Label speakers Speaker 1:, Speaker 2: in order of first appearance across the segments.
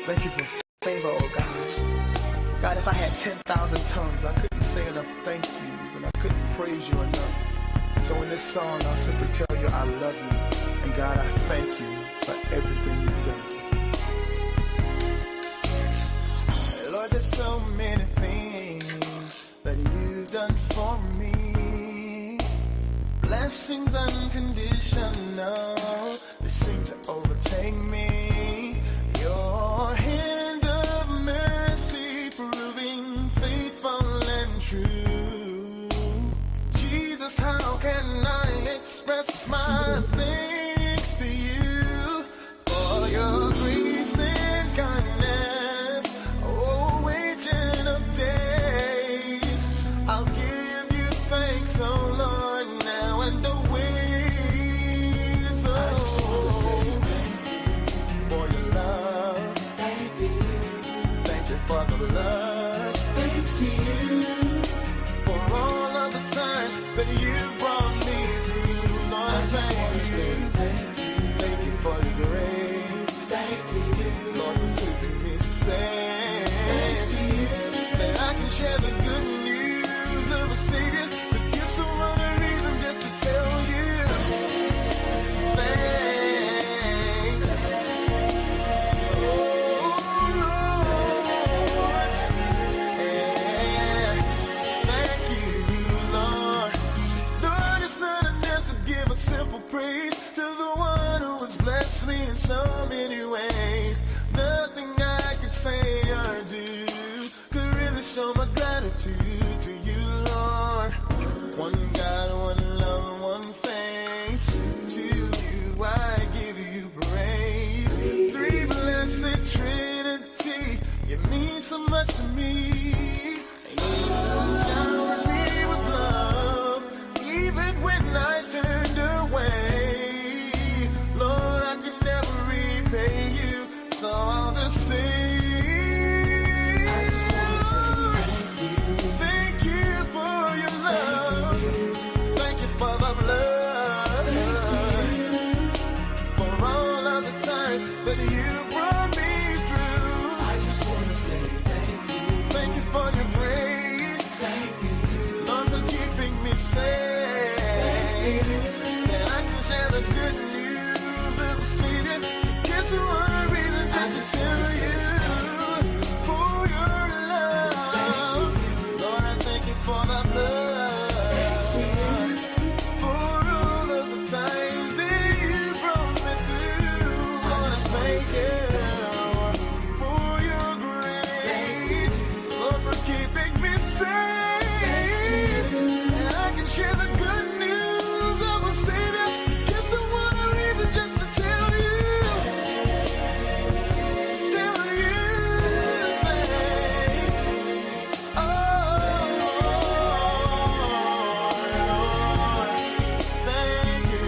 Speaker 1: Thank you for favor, oh God. God, if I had 10,000 tongues, I couldn't say enough thank yous and I couldn't praise you enough. So in this song, I'll simply tell you I love you. And God, I thank you for everything you've done. Lord, there's so many things that you've done for me. Blessings unconditional, they seem to overtake me. Your hand of mercy proving faithful and true. Jesus, how can I express my thanks to you for your grace and kindness, oh, ancient of days. I'll give you thanks, oh Lord, now and always. Oh, I just want to say thank you for your love. Thank you. Thank you for the blood. Thanks to you for all of the times that you brought me through. Lord, I just want to say thank you. Thank you for your grace. Thank you, Lord, for keeping me safe. Thanks to you that I can share the good news of a Savior, to give someone a reason just to tell you thanks. Oh Lord, yeah. Thank you, Lord. Lord, it's not enough to give a simple praise to the one who has blessed me in so many ways. Nothing I can say or do could really show my gratitude to you, Lord. One God, one love, one faith. To you I give you praise. Three blessed Trinity, you mean so much to me. And you showered me with love, even when I turned away. Lord, I can never repay you, so I'll just say thank you for your love. Thank you for the blood. For all of the times that you brought me through. I just want to say thank you. Thank you for your grace. Thank you, Lord, for keeping me safe. Thanks to you that I can share the good news of a Savior, to give someone a reason just to tell you for your love. Lord, I thank you for the blood. Thanks to you for all of the times that you brought me through. Lord, I thank you for your grace. Lord, for keeping me safe. And I can share the good news of a Savior, to give someone a reason just to tell you thanks. Oh, Lord, thank you.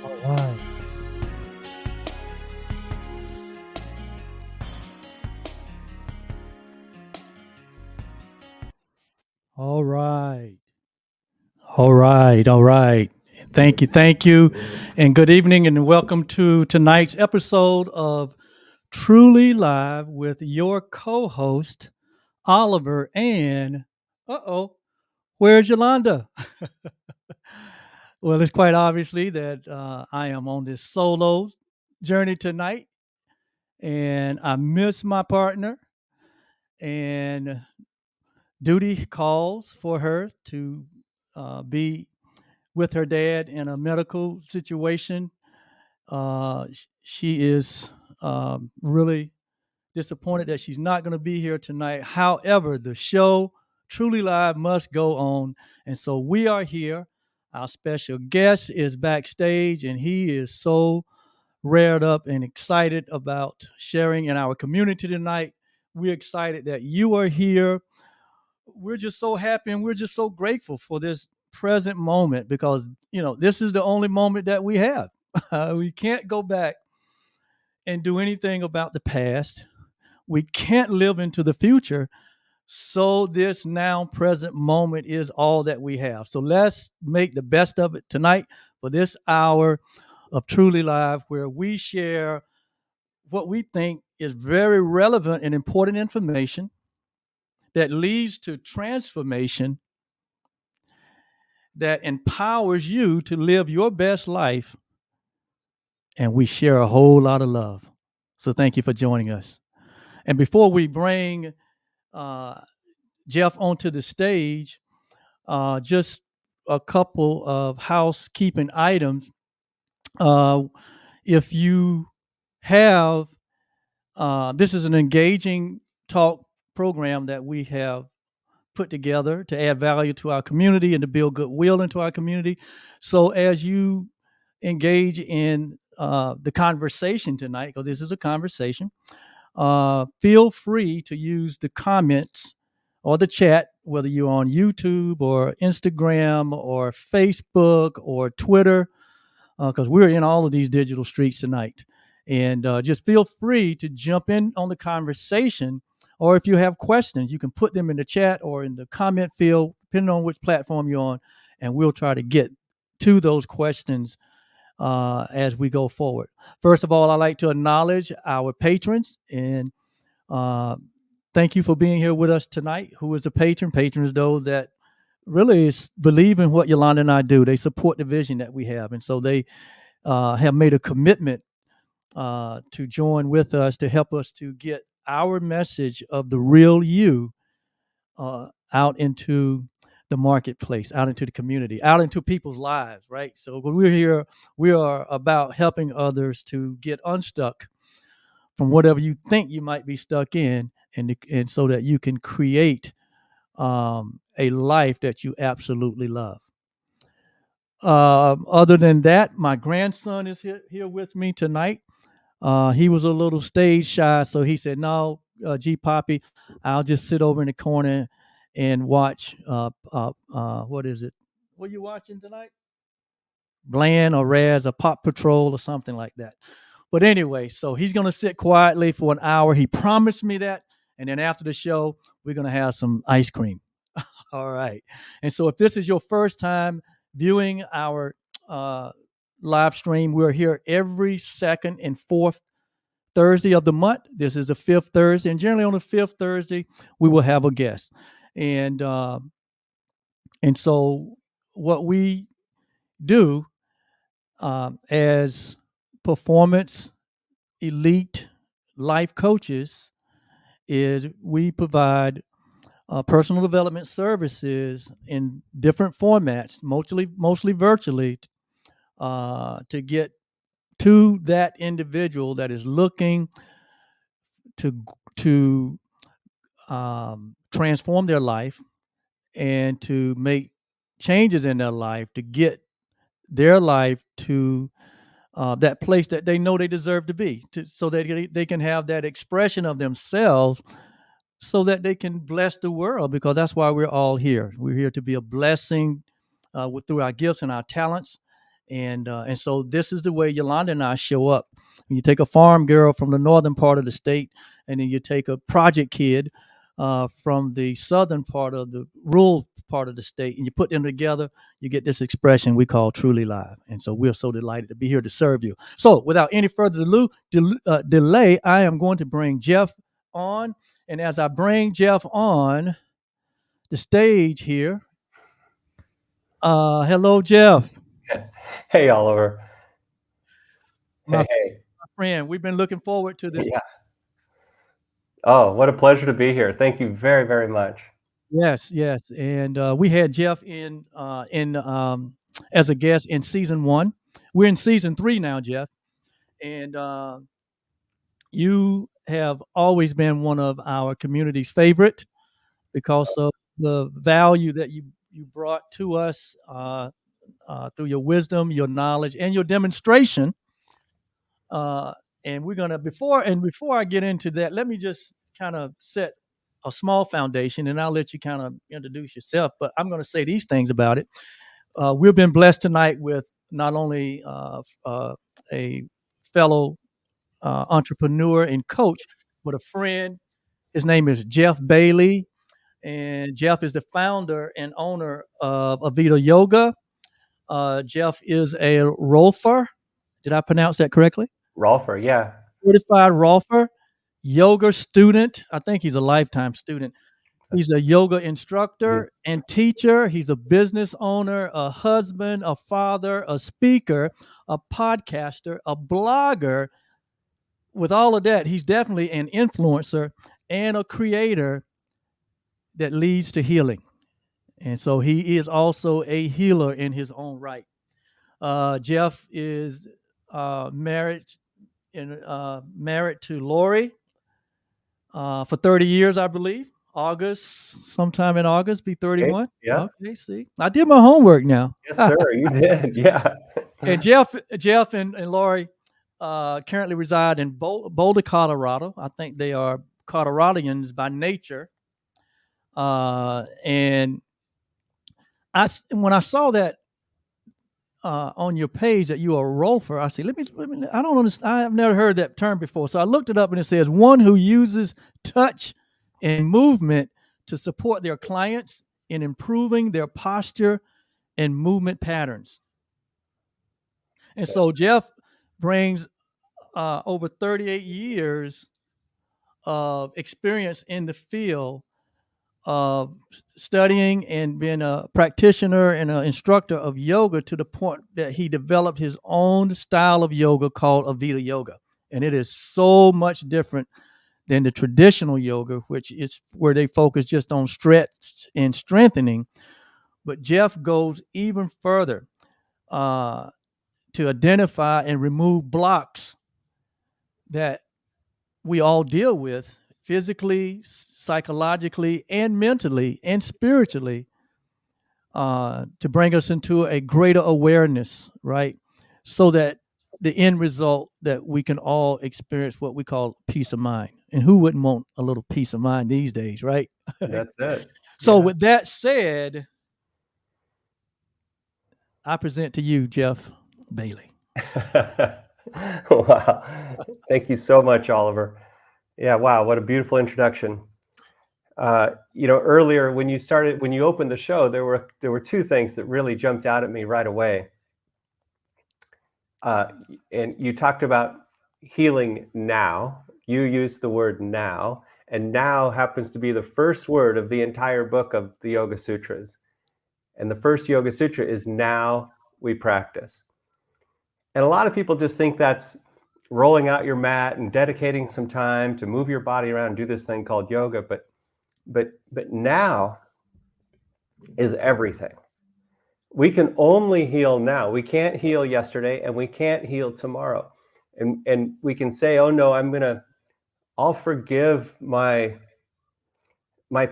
Speaker 2: All right. All right. All right. All right. Thank you. Thank you. And good evening and welcome to tonight's episode of Truly Live with your co-host, Oliver, and where's Yolanda? Well, it's quite obviously that I am on this solo journey tonight, and I miss my partner, and duty calls for her to be with her dad in a medical situation. She is really disappointed that she's not going to be here tonight. However, the show Truly Live must go on, and so we are here. Our special guest is backstage, and he is so rared up and excited about sharing in our community tonight. We're excited that you are here. We're just so happy and we're just so grateful for this present moment because, this is the only moment that we have. We can't go back and do anything about the past. We can't live into the future. So this now present moment is all that we have. So let's make the best of it tonight for this hour of Truly Live, where we share what we think is very relevant and important information that leads to transformation that empowers you to live your best life. And we share a whole lot of love. So thank you for joining us. And before we bring uh, Jeff onto the stage, just a couple of housekeeping items. Uh, if you have, this is an engaging talk program that we have put together to add value to our community and to build goodwill into our community. So as you engage in the conversation tonight, because this is a conversation, feel free to use the comments or the chat, whether you're on YouTube or Instagram or Facebook or Twitter, because we're in all of these digital streets tonight. And just feel free to jump in on the conversation. Or if you have questions, you can put them in the chat or in the comment field, depending on which platform you're on, and we'll try to get to those questions as we go forward. First of all, I'd like to acknowledge our patrons and thank you for being here with us tonight. Who is a patron? Patrons, those that really believe in what Yolanda and I do. They support the vision that we have. And so they have made a commitment to join with us to help us to get our message of the real you out into the marketplace, out into the community, out into people's lives, right? So when we're here, we are about helping others to get unstuck from whatever you think you might be stuck in, and so that you can create a life that you absolutely love. Other than that, my grandson is here with me tonight. He was a little stage shy, so he said, "No, G Poppy, I'll just sit over in the corner and watch. What is it? What are you watching tonight? Bland or Raz or Pop Patrol or something like that." But anyway, so he's going to sit quietly for an hour. He promised me that. And then after the show, we're going to have some ice cream. All right. And so if this is your first time viewing our live stream, we're here every second and fourth Thursday of the month. This is the fifth Thursday. And generally on the fifth Thursday, we will have a guest. And so what we do as performance elite life coaches is we provide personal development services in different formats, mostly virtually, to get to that individual that is looking to transform their life and to make changes in their life to get their life to that place that they know they deserve to be, so that they can have that expression of themselves so that they can bless the world, because that's why we're all here. We're here to be a blessing through our gifts and our talents. And so this is the way Yolanda and I show up. You take a farm girl from the northern part of the state, and then you take a project kid from the southern part of the rural part of the state, and you put them together, you get this expression we call Truly Live. And so we're so delighted to be here to serve you. So without any further delay, I am going to bring Jeff on. And as I bring Jeff on the stage here, hello, Jeff.
Speaker 3: Hey, Oliver.
Speaker 2: My,
Speaker 3: Hey.
Speaker 2: my friend, we've been looking forward to this.
Speaker 3: Yeah. Oh, what a pleasure to be here. Thank you very, very much.
Speaker 2: Yes. And we had Jeff in as a guest in season 1. We're in season 3 now, Jeff. And you have always been one of our community's favorite because of the value that you brought to us through your wisdom, your knowledge, and your demonstration. And we're gonna before I get into that, let me just kind of set a small foundation, and I'll let you kind of introduce yourself. But I'm going to say these things about it. We've been blessed tonight with not only a fellow entrepreneur and coach, but a friend. His name is Jeff Bailey, and Jeff is the founder and owner of AVITA Yoga. Jeff is a Rolfer. Did I pronounce that correctly?
Speaker 3: Rolfer, yeah.
Speaker 2: Certified Rolfer, yoga student. I think he's a lifetime student. He's a yoga instructor and teacher. He's a business owner, a husband, a father, a speaker, a podcaster, a blogger. With all of that, he's definitely an influencer and a creator that leads to healing. And so he is also a healer in his own right. Jeff is married to Lori for 30 years, I believe. Sometime in August, be 31.
Speaker 3: Okay, yeah.
Speaker 2: Okay, see, I did my homework now.
Speaker 3: Yes, sir. You did. Yeah.
Speaker 2: And Jeff and Lori currently reside in Boulder, Colorado. I think they are Coloradans by nature. And when I saw that on your page that you are a Rolfer, I said, let me, I don't understand. I have never heard that term before. So I looked it up, and it says one who uses touch and movement to support their clients in improving their posture and movement patterns. And so Jeff brings over 38 years of experience in the field of studying and being a practitioner and an instructor of yoga, to the point that he developed his own style of yoga called AVITA Yoga. And it is so much different than the traditional yoga, which is where they focus just on stretch and strengthening. But Jeff goes even further to identify and remove blocks that we all deal with physically, psychologically, and mentally, and spiritually, to bring us into a greater awareness, right? So that the end result, that we can all experience what we call peace of mind. And who wouldn't want a little peace of mind these days, right?
Speaker 3: That's it.
Speaker 2: So
Speaker 3: Yeah.
Speaker 2: with that said, I present to you, Jeff Bailey.
Speaker 3: Wow. Thank you so much, Oliver. Yeah, wow, what a beautiful introduction. Earlier when you opened the show, there were two things that really jumped out at me right away. And you talked about healing now. You used the word now, and now happens to be the first word of the entire book of the Yoga Sutras. And the first Yoga Sutra is now we practice. And a lot of people just think that's rolling out your mat and dedicating some time to move your body around and do this thing called yoga. But now is everything. We can only heal now. We can't heal yesterday, and we can't heal tomorrow. And we can say, oh no, I'll forgive my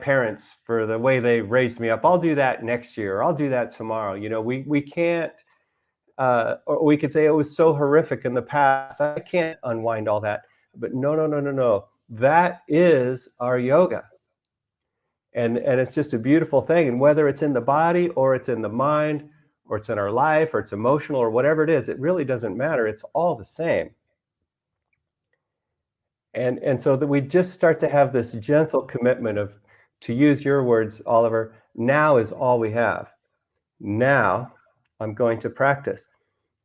Speaker 3: parents for the way they raised me up. I'll do that next year, or I'll do that tomorrow. We can't, or we could say it was so horrific in the past, I can't unwind all that. But no. That is our yoga. And it's just a beautiful thing. And whether it's in the body, or it's in the mind, or it's in our life, or it's emotional, or whatever it is, it really doesn't matter. It's all the same. And so that we just start to have this gentle commitment of, to use your words, Oliver, now is all we have. Now I'm going to practice,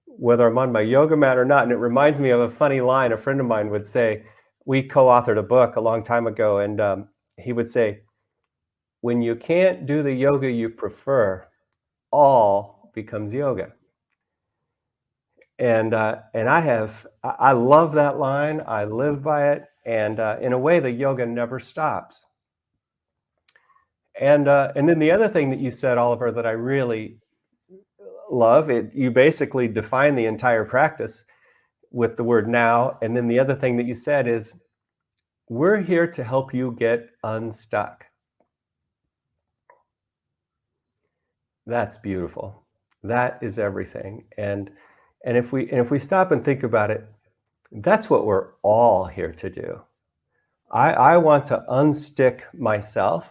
Speaker 3: whether I'm on my yoga mat or not. And it reminds me of a funny line a friend of mine would say. We co-authored a book a long time ago, and he would say, when you can't do the yoga you prefer, all becomes yoga. And I love that line. I live by it. And in a way, the yoga never stops. And then the other thing that you said, Oliver, that I really love, you basically define the entire practice with the word now. And then the other thing that you said is, we're here to help you get unstuck. That's beautiful. That is everything. And if we stop and think about it, that's what we're all here to do. I want to unstick myself.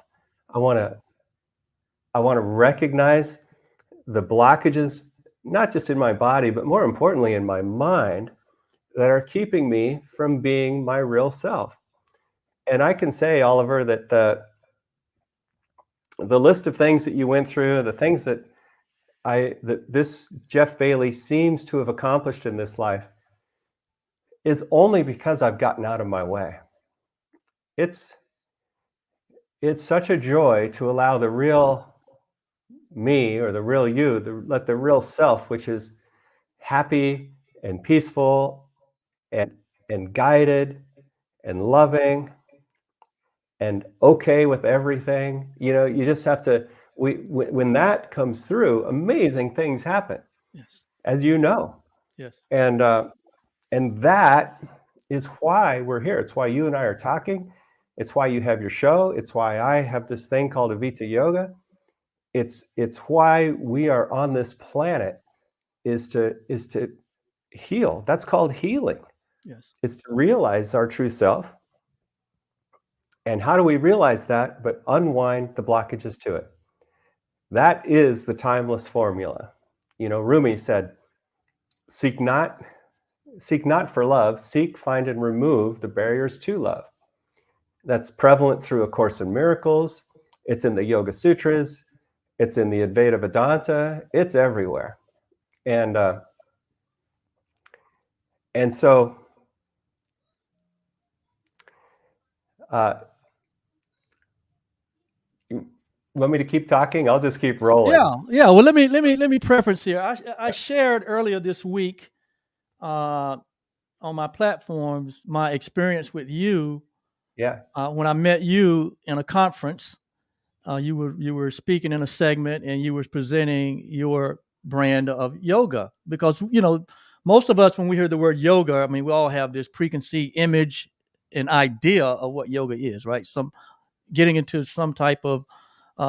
Speaker 3: I want to recognize the blockages, not just in my body, but more importantly in my mind, that are keeping me from being my real self. And I can say, Oliver, that the list of things that you went through, the things that this Jeff Bailey seems to have accomplished in this life, is only because I've gotten out of my way. It's such a joy to allow the real me, or the real you, let the real self, which is happy and peaceful and guided and loving and okay with everything. You just have to, when that comes through, amazing things happen.
Speaker 2: Yes.
Speaker 3: As you know.
Speaker 2: Yes.
Speaker 3: And that is why we're here. It's why you and I are talking. It's why you have your show. It's why I have this thing called AVITA Yoga. It's why we are on this planet, is to heal. That's called healing.
Speaker 2: Yes.
Speaker 3: It's to realize our true self. And how do we realize that but unwind the blockages to it? That is the timeless formula. Rumi said, seek not for love, seek, find, and remove the barriers to love. That's prevalent through A Course in Miracles. It's in the Yoga Sutras. It's in the Advaita Vedanta. It's everywhere. And so you want me to keep talking? I'll just keep rolling.
Speaker 2: Yeah. Well, let me preface here. I shared earlier this week on my platforms my experience with you.
Speaker 3: Yeah.
Speaker 2: When I met you in a conference, you were speaking in a segment and you were presenting your brand of yoga, because most of us, when we hear the word yoga, I mean, we all have this preconceived image and idea of what yoga is, right? Some getting into some type of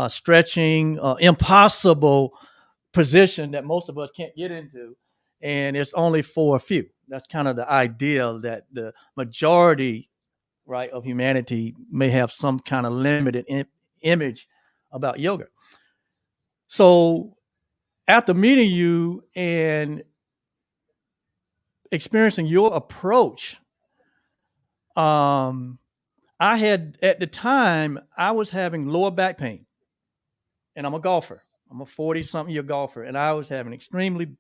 Speaker 2: stretching, impossible position that most of us can't get into, and it's only for a few. That's kind of the idea, that the majority, right, of humanity may have some kind of limited image about yoga. So after meeting you and experiencing your approach, I had, at the time, I was having lower back pain, and I'm a golfer. I'm a 40-something-year golfer, and I was having extremely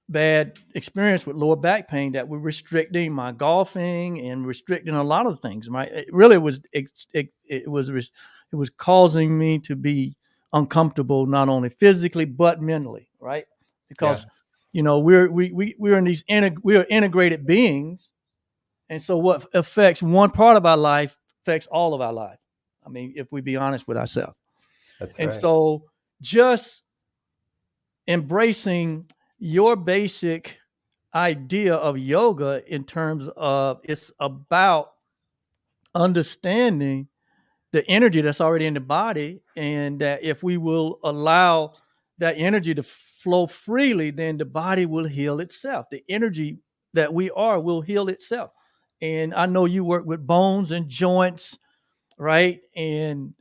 Speaker 2: bad experience with lower back pain that were restricting my golfing and restricting a lot of things. It really was it was causing me to be uncomfortable, not only physically but mentally, right? Because we're in these we are integrated beings, and so what affects one part of our life affects all of our life. I mean, if we be honest with ourselves.
Speaker 3: That's
Speaker 2: and
Speaker 3: right.
Speaker 2: So just embracing your basic idea of yoga in terms of, it's about understanding the energy that's already in the body, and that if we will allow that energy to flow freely, then the body will heal itself. The energy that we are will heal itself. And I know you work with bones and joints, right? And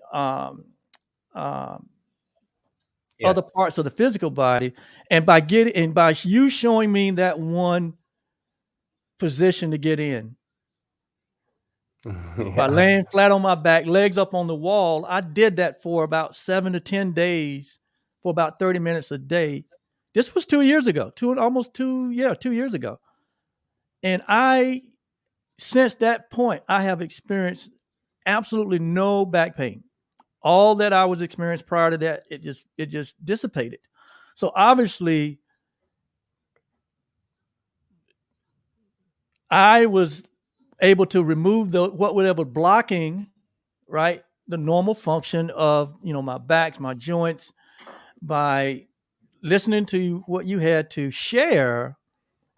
Speaker 2: other parts of the physical body. And by you showing me that one position to get in, by laying flat on my back, legs up on the wall, I did that for about 7 to 10 days, for about 30 minutes a day. This was 2 years ago, 2 years ago. And since that point, I have experienced absolutely no back pain. All that I was experienced prior to that, it just dissipated. So obviously, I was able to remove what whatever blocking, right, the normal function of my backs, my joints, by listening to what you had to share.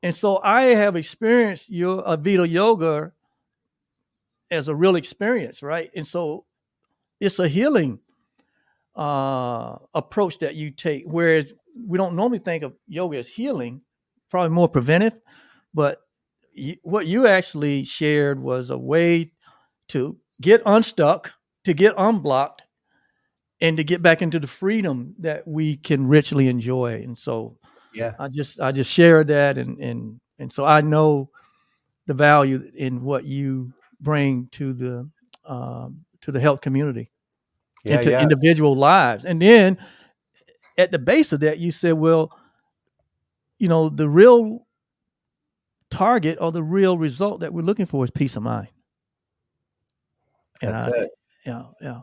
Speaker 2: And so I have experienced your AVITA Yoga as a real experience, right? And so it's a healing approach that you take, whereas we don't normally think of yoga as healing, probably more preventive. But what you actually shared was a way to get unstuck, to get unblocked, and to get back into the freedom that we can richly enjoy. And so
Speaker 3: Yeah.
Speaker 2: I just shared that, and so I know the value in what you bring to the health community
Speaker 3: Yeah.
Speaker 2: and to
Speaker 3: Yeah.
Speaker 2: individual lives. And then at the base of that, you said, well, the real target or the real result that we're looking for is peace of mind. And
Speaker 3: That's it.
Speaker 2: yeah.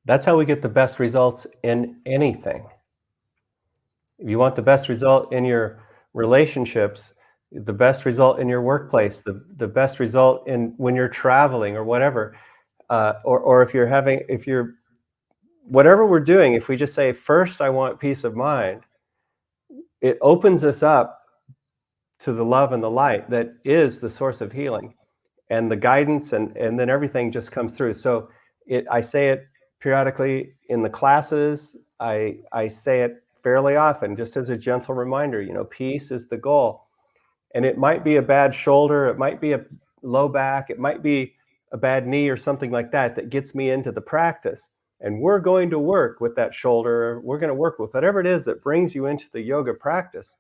Speaker 3: That's how we get the best results in anything. If you want the best result in your relationships, the best result in your workplace, the best result in when you're traveling or whatever, or if you're whatever we're doing, if we just say, first, I want peace of mind, it opens us up to the love and the light that is the source of healing, and the guidance, and then everything just comes through. So I say it periodically in the classes. I say it fairly often, just as a gentle reminder, peace is the goal. And it might be a bad shoulder, it might be a low back, it might be a bad knee or something like that gets me into the practice. And we're going to work with that shoulder. We're going to work with whatever it is that brings you into the yoga practice,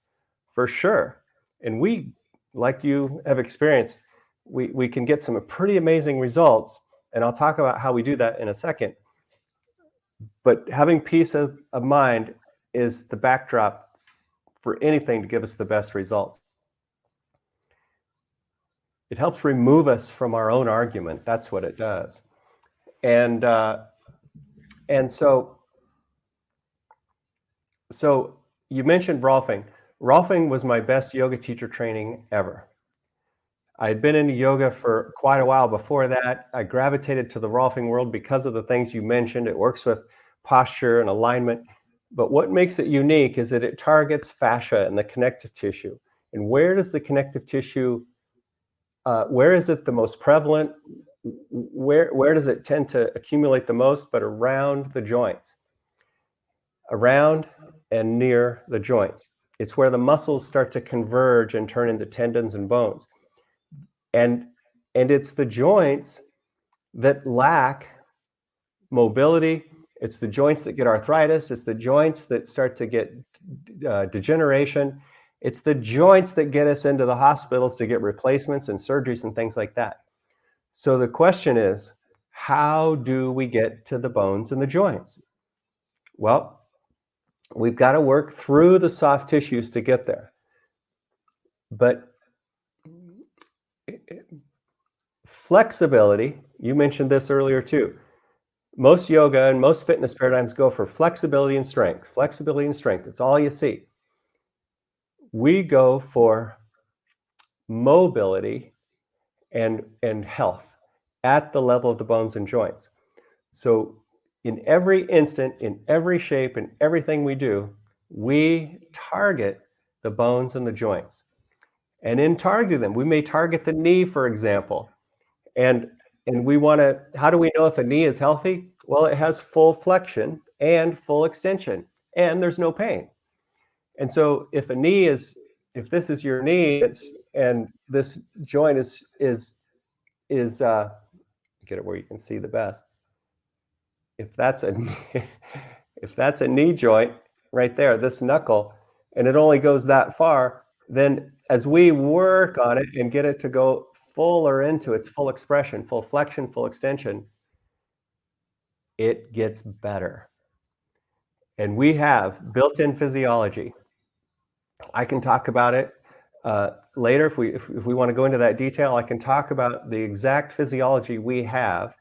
Speaker 3: for sure. And we, like you have experienced, we can get some pretty amazing results. And I'll talk about how we do that in a second. But having peace of mind is the backdrop for anything to give us the best results. It helps remove us from our own argument. That's what it does. And so you mentioned Rolfing. Rolfing was my best yoga teacher training ever. I had been into yoga for quite a while before that. I gravitated to the Rolfing world because of the things you mentioned. It works with posture and alignment. But what makes it unique is that it targets fascia and the connective tissue. And where does the connective tissue, where is it the most prevalent? Where does it tend to accumulate the most? But around the joints, around and near the joints. It's where the muscles start to converge and turn into tendons and bones. And it's the joints that lack mobility. It's the joints that get arthritis. It's the joints that start to get degeneration. It's the joints that get us into the hospitals to get replacements and surgeries and things like that. So the question is, how do we get to the bones and the joints? Well, we've got to work through the soft tissues to get there. But flexibility, you mentioned this earlier too. Most yoga and most fitness paradigms go for flexibility and strength. Flexibility and strength, it's all you see. We go for mobility and health at the level of the bones and joints. So in every instant, in every shape, in everything we do, we target the bones and the joints. And in targeting them, we may target the knee, for example. And we want to, how do we know if a knee is healthy? Well, it has full flexion and full extension, and there's no pain. And so if this is your knee, and this joint is get it where you can see the best. If that's a knee joint right there, this knuckle, and it only goes that far, then as we work on it and get it to go fuller into its full expression, full flexion, full extension, it gets better. And we have built-in physiology. I can talk about it later if we want to go into that detail. I can talk about the exact physiology we have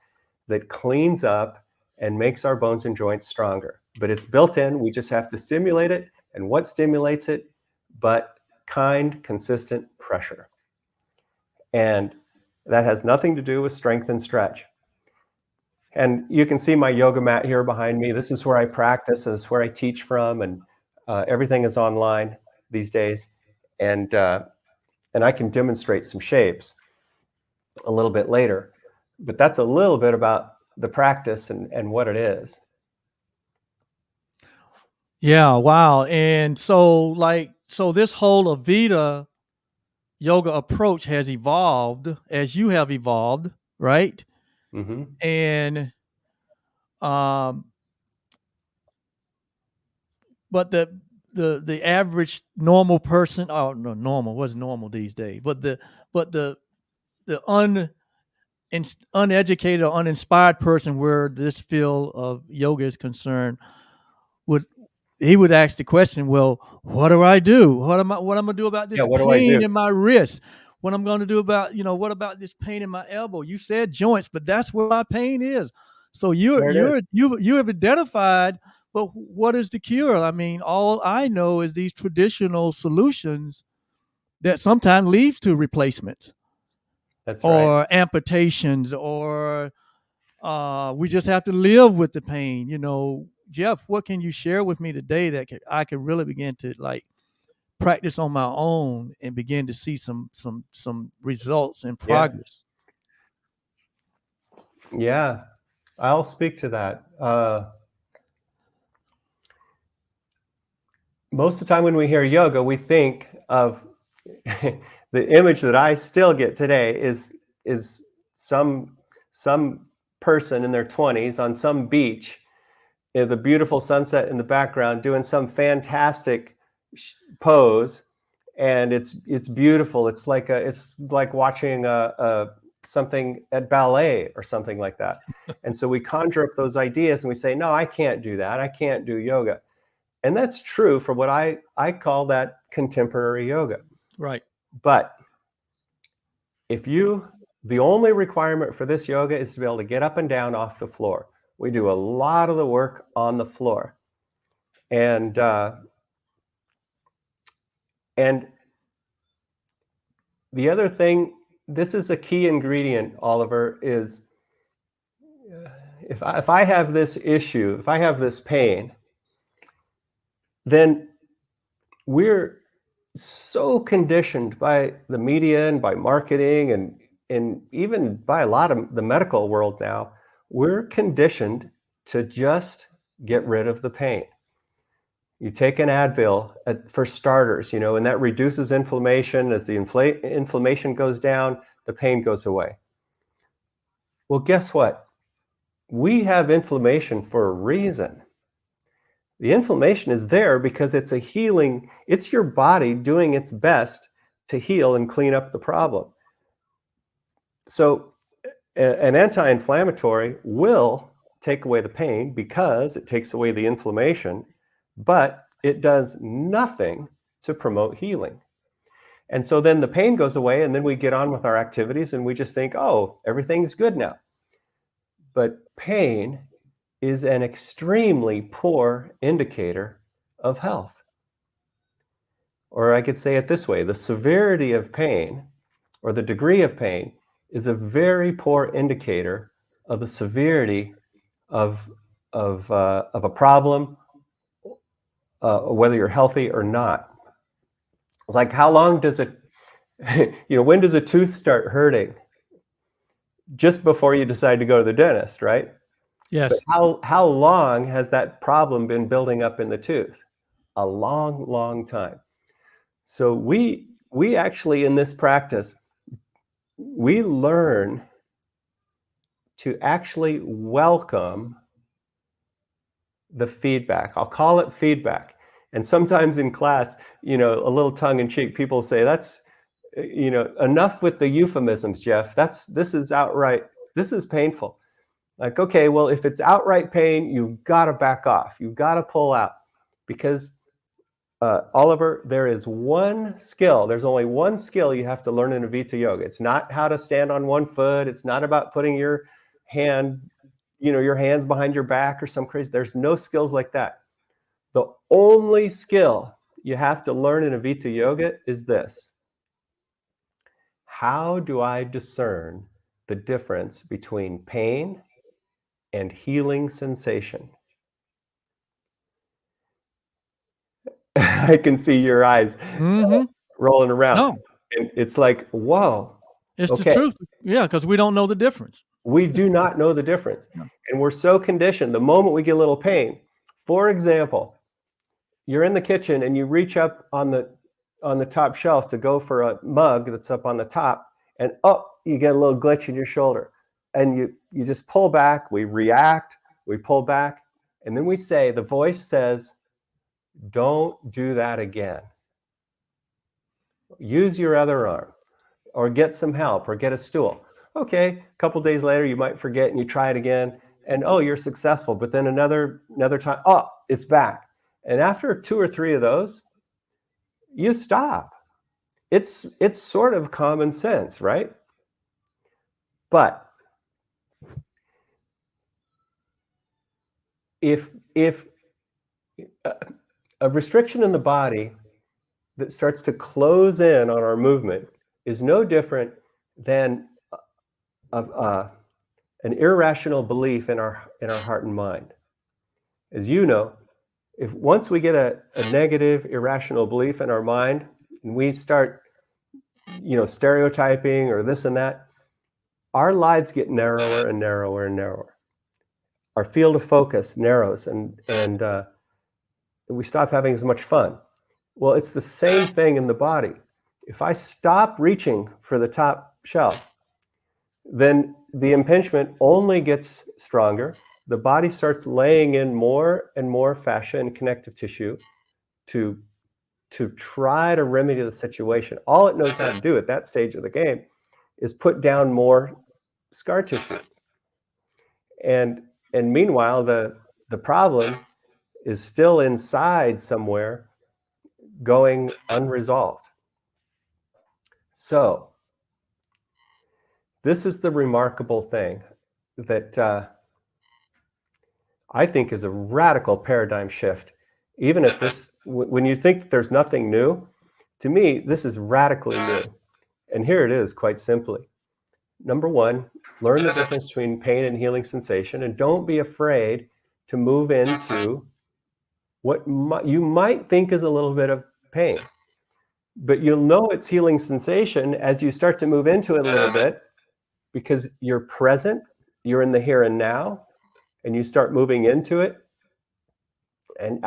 Speaker 3: that cleans up and makes our bones and joints stronger. But it's built in. We just have to stimulate it. And what stimulates it? But kind, consistent pressure. And that has nothing to do with strength and stretch. And you can see my yoga mat here behind me. This is where I practice. This is where I teach from, and everything is online these days. And I can demonstrate some shapes a little bit later. But that's a little bit about the practice and what it is.
Speaker 2: Yeah, wow. And so this whole Avita yoga approach has evolved as you have evolved, right?
Speaker 3: Mm-hmm.
Speaker 2: And um but the average normal person, oh no, normal, what's normal these days? But the uneducated or uninspired person where this field of yoga is concerned would ask the question, well, what do I do? What am I gonna do about
Speaker 3: Yeah,
Speaker 2: this
Speaker 3: what do I
Speaker 2: pain
Speaker 3: do?
Speaker 2: in my wrist? What I'm gonna do about, what about this pain in my elbow? You said joints, but that's where my pain is. So
Speaker 3: There it is.
Speaker 2: you have identified, but what is the cure? I mean, all I know is these traditional solutions that sometimes leads to replacements
Speaker 3: That's right.
Speaker 2: or amputations, or we just have to live with the pain. Jeff, what can you share with me today that I could really begin to like practice on my own and begin to see some results and
Speaker 3: Yeah.
Speaker 2: progress?
Speaker 3: Yeah. I'll speak to that. Most of the time when we hear yoga, we think of the image that I still get today is some person in their 20s on some beach, the beautiful sunset in the background, doing some fantastic pose, and it's beautiful. It's like watching a something at ballet or something like that. And so we conjure up those ideas and we say, no, I can't do that. I can't do yoga. And that's true for what I call that contemporary yoga.
Speaker 2: Right.
Speaker 3: But the only requirement for this yoga is to be able to get up and down off the floor. We do a lot of the work on the floor. And the other thing, this is a key ingredient, Oliver, is if I have this issue, if I have this pain, then we're so conditioned by the media and by marketing and even by a lot of the medical world now, we're conditioned to just get rid of the pain. You take an Advil for starters, and that reduces inflammation. As the inflammation goes down, the pain goes away. Well, guess what? We have inflammation for a reason. The inflammation is there because it's your body doing its best to heal and clean up the problem. So an anti-inflammatory will take away the pain because it takes away the inflammation, but it does nothing to promote healing. And so then the pain goes away, and then we get on with our activities and we just think, oh, everything's good now. But pain is an extremely poor indicator of health. Or I could say it this way, the severity of pain or the degree of pain is a very poor indicator of the severity of a problem, whether you're healthy or not. It's like, how long does it, when does a tooth start hurting? Just before you decide to go to the dentist, right?
Speaker 2: Yes.
Speaker 3: But how long has that problem been building up in the tooth? A long, long time. So we actually, in this practice, we learn to actually welcome the feedback. I'll call it feedback. And sometimes in class, a little tongue in cheek, people say, that's, enough with the euphemisms, Jeff. This is painful. Like, okay, well, if it's outright pain, you've got to back off. You've got to pull out, because Oliver, there's only one skill you have to learn in Avita Yoga. It's not how to stand on one foot. It's not about putting your hands behind your back or some crazy. There's no skills like that. The only skill you have to learn in Avita Yoga is this. How do I discern the difference between pain and healing sensation? I can see your eyes rolling around.
Speaker 2: No,
Speaker 3: And it's like, whoa.
Speaker 2: it's
Speaker 3: okay.
Speaker 2: the truth. Yeah, because we don't know the difference.
Speaker 3: We do not know the difference.
Speaker 2: No.
Speaker 3: And we're so conditioned. The moment we get a little pain, for example, you're in the kitchen and you reach up on the top shelf to go for a mug that's up on the top, and you get a little glitch in your shoulder, and you just pull back. We react, we pull back, and then we say, the voice says, don't do that again. Use your other arm, or get some help, or get a stool. Okay, a couple days later you might forget and you try it again, and you're successful, but then another time, it's back. And after 2 or 3 of those, you stop. It's sort of common sense, right? But if a restriction in the body that starts to close in on our movement is no different than an irrational belief in our heart and mind. As you know, if once we get a negative, irrational belief in our mind, and we start, stereotyping or this and that, our lives get narrower and narrower and narrower. Our field of focus narrows, and we stop having as much fun. Well, it's the same thing in the body. If I stop reaching for the top shelf, then the impingement only gets stronger. The body starts laying in more and more fascia and connective tissue to try to remedy the situation. All it knows how to do at that stage of the game is put down more scar tissue. And meanwhile, the problem is still inside somewhere, going unresolved. So this is the remarkable thing that I think is a radical paradigm shift. Even if this, when you think there's nothing new, to me, this is radically new. And here it is, quite simply. Number one, learn the difference between pain and healing sensation, and don't be afraid to move into what you might think is a little bit of pain. But you'll know it's healing sensation as you start to move into it a little bit, because you're present, you're in the here and now, and you start moving into it. And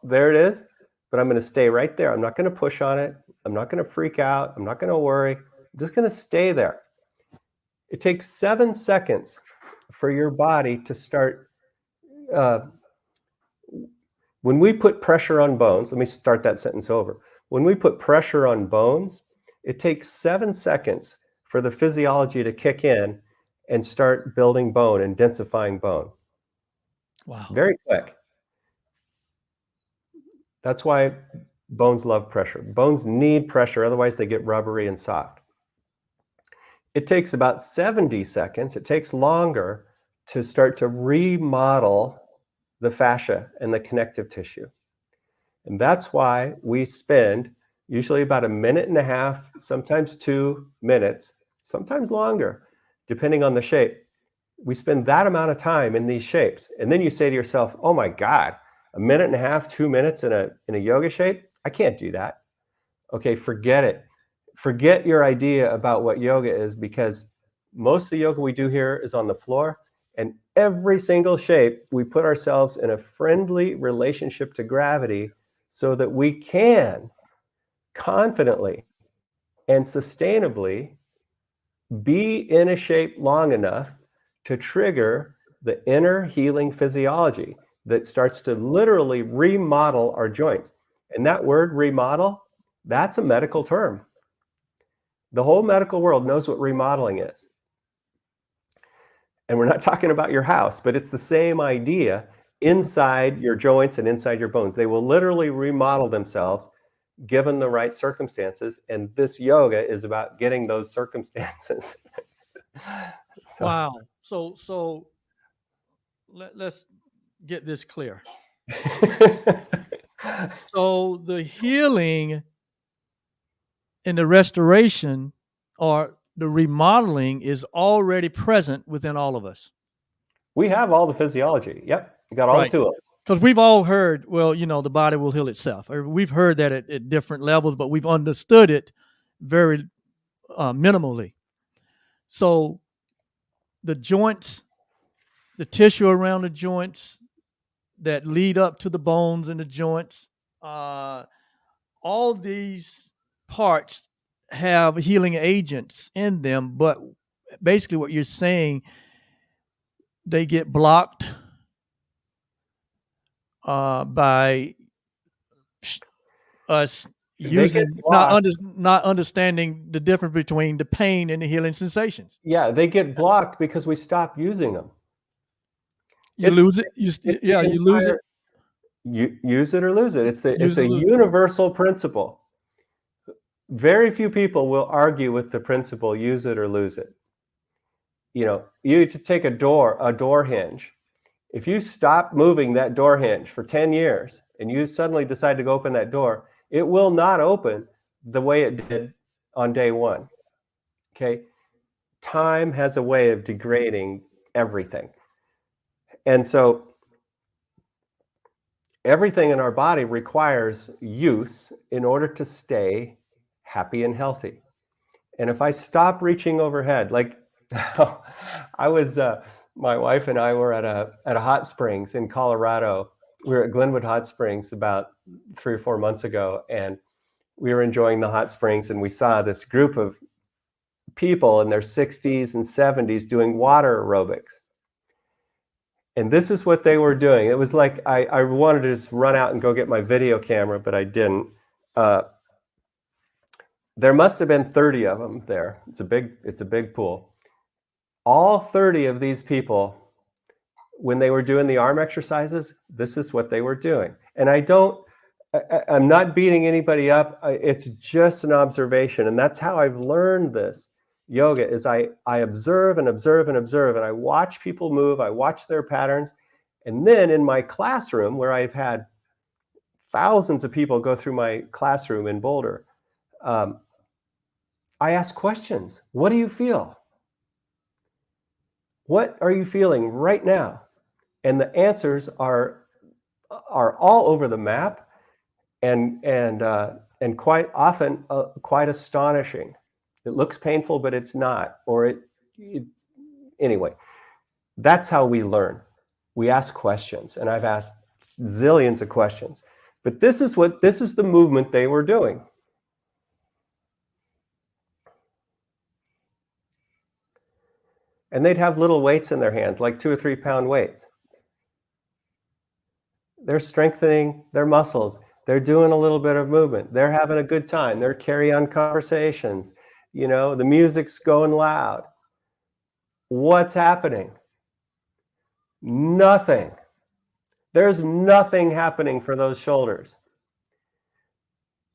Speaker 3: there it is. But I'm going to stay right there. I'm not going to push on it. I'm not going to freak out. I'm not going to worry. I'm just going to stay there. It takes 7 seconds for your body to start. When we put pressure on bones, let me start that sentence over. When we put pressure on bones, it takes 7 seconds for the physiology to kick in and start building bone and densifying bone.
Speaker 2: Wow.
Speaker 3: Very quick. That's why bones love pressure. Bones need pressure, otherwise they get rubbery and soft. It takes about 70 seconds, it takes longer to start to remodel the fascia and the connective tissue. And that's why we spend usually about 1.5 minutes, sometimes 2 minutes, sometimes longer, depending on the shape. We spend that amount of time in these shapes. And then you say to yourself, oh my God, 1.5 minutes, 2 minutes in a yoga shape? I can't do that. Okay, forget it. Forget your idea about what yoga is, because most of the yoga we do here is on the floor, and every single shape we put ourselves in a friendly relationship to gravity so that we can confidently and sustainably be in a shape long enough to trigger the inner healing physiology that starts to literally remodel our joints. And that word remodel, that's a medical term. The whole medical world knows what remodeling is. And we're not talking about your house, but it's the same idea inside your joints and inside your bones. They will literally remodel themselves given the right circumstances. And this yoga is about getting those circumstances.
Speaker 2: Wow. So let's get this clear. So the healing and the restoration, or the remodeling, is already present within all of us.
Speaker 3: We have all the physiology. Yep. We got all the tools.
Speaker 2: Because we've all heard, well, the body will heal itself. Or we've heard that at different levels, but we've understood it very minimally. So the joints, the tissue around the joints, that lead up to the bones and the joints. All these parts have healing agents in them, but basically what you're saying, they get blocked by us using not understanding the difference between the pain and the healing sensations.
Speaker 3: Yeah, they get blocked because we stop using them.
Speaker 2: You lose it. You lose it.
Speaker 3: You use it or lose it. It's a universal principle. Very few people will argue with the principle, use it or lose it. You know, you to take a door hinge. If you stop moving that door hinge for 10 years and you suddenly decide to go open that door, it will not open the way it did on day one. Okay? Time has a way of degrading everything. And so everything in our body requires use in order to stay happy and healthy. And if I stop reaching overhead, like my wife and I were at a hot springs in Colorado. We were at Glenwood Hot Springs about 3 or 4 months ago, and we were enjoying the hot springs, and we saw this group of people in their 60s and 70s doing water aerobics. And this is what they were doing. It was like I wanted to just run out and go get my video camera, but I didn't. There must have been 30 of them there. It's a big pool. All 30 of these people, when they were doing the arm exercises, this is what they were doing. And I'm not beating anybody up. It's just an observation. And that's how I've learned this yoga is I observe and observe and observe, and I watch people move. I watch their patterns. And then in my classroom, where I've had thousands of people go through my classroom in Boulder, I ask questions. What do you feel? What are you feeling right now? And the answers are all over the map, and quite often quite astonishing. It looks painful, but it's not. Anyway, that's how we learn. We ask questions, and I've asked zillions of questions. But this is the movement they were doing. And they'd have little weights in their hands, like 2 or 3 pound weights. They're strengthening their muscles. They're doing a little bit of movement. They're having a good time. They're carrying on conversations. You know, the music's going loud. What's happening? Nothing. There's nothing happening for those shoulders.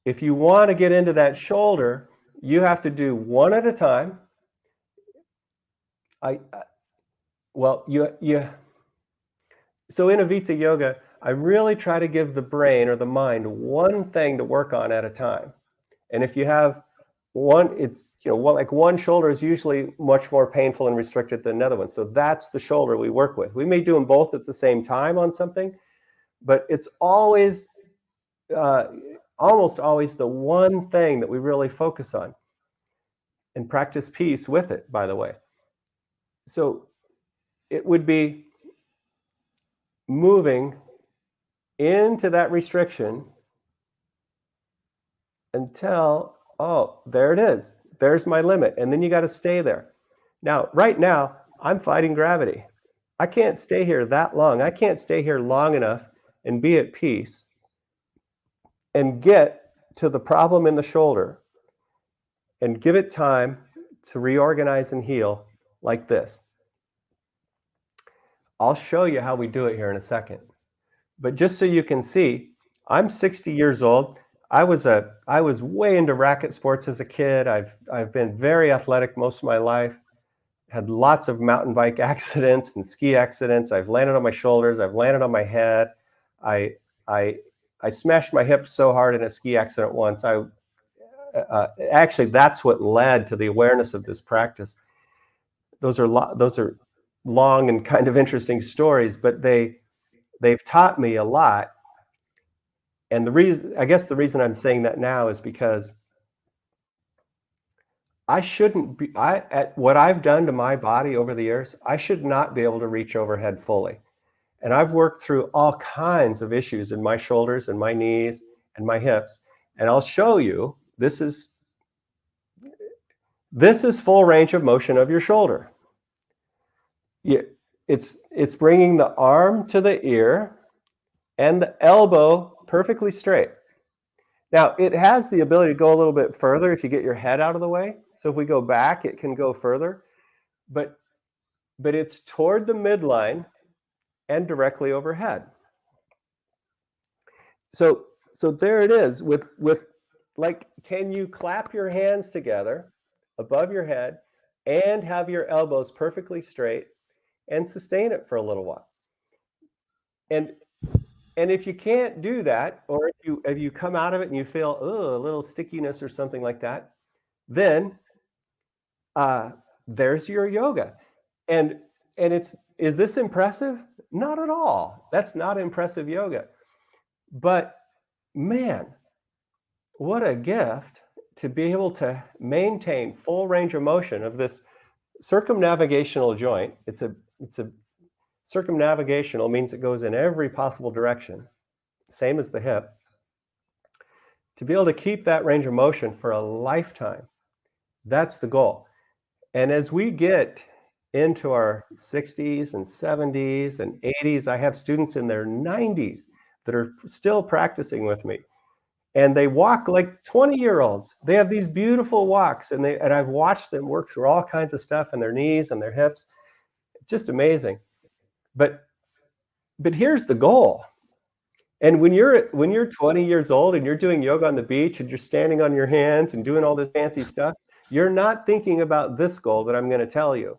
Speaker 3: If you want to get into that shoulder, you have to do one at a time. So in AVITA Yoga, I really try to give the brain or the mind one thing to work on at a time. And if you have one, like one shoulder is usually much more painful and restricted than another one. So that's the shoulder we work with. We may do them both at the same time on something, but it's always, almost always the one thing that we really focus on and practice peace with it, by the way. So it would be moving into that restriction until, oh, there it is. There's my limit. And then you got to stay there. Now, right now, I'm fighting gravity. I can't stay here that long. I can't stay here long enough and be at peace and get to the problem in the shoulder and give it time to reorganize and heal like this. I'll show you how we do it here in a second. But just so you can see, I'm 60 years old. I was way into racket sports as a kid. I've been very athletic most of my life. Had lots of mountain bike accidents and ski accidents. I've landed on my shoulders. I've landed on my head. I smashed my hip so hard in a ski accident once. Actually, that's what led to the awareness of this practice. Those are long and kind of interesting stories, but they've taught me a lot. And the reason I'm saying that now is because at what I've done to my body over the years, I should not be able to reach overhead fully. And I've worked through all kinds of issues in my shoulders and my knees and my hips. And I'll show you, this is full range of motion of your shoulder. It's bringing the arm to the ear and the elbow perfectly straight. Now, it has the ability to go a little bit further if you get your head out of the way. So if we go back, it can go further. But it's toward the midline and directly overhead. So there it is with like, can you clap your hands together above your head and have your elbows perfectly straight and sustain it for a little while? And if you can't do that, or if you come out of it and you feel a little stickiness or something like that, then there's your yoga. And is this impressive? Not at all. That's not impressive yoga. But man, what a gift to be able to maintain full range of motion of this circumnavigational joint. It's a circumnavigational means it goes in every possible direction, same as the hip. To be able to keep that range of motion for a lifetime, that's the goal. And as we get into our 60s and 70s and 80s, I have students in their 90s that are still practicing with me. And they walk like 20-year-olds. They have these beautiful walks, and I've watched them work through all kinds of stuff in their knees and their hips. It's just amazing. But here's the goal. And when you're 20 years old and you're doing yoga on the beach and you're standing on your hands and doing all this fancy stuff, you're not thinking about this goal that I'm going to tell you.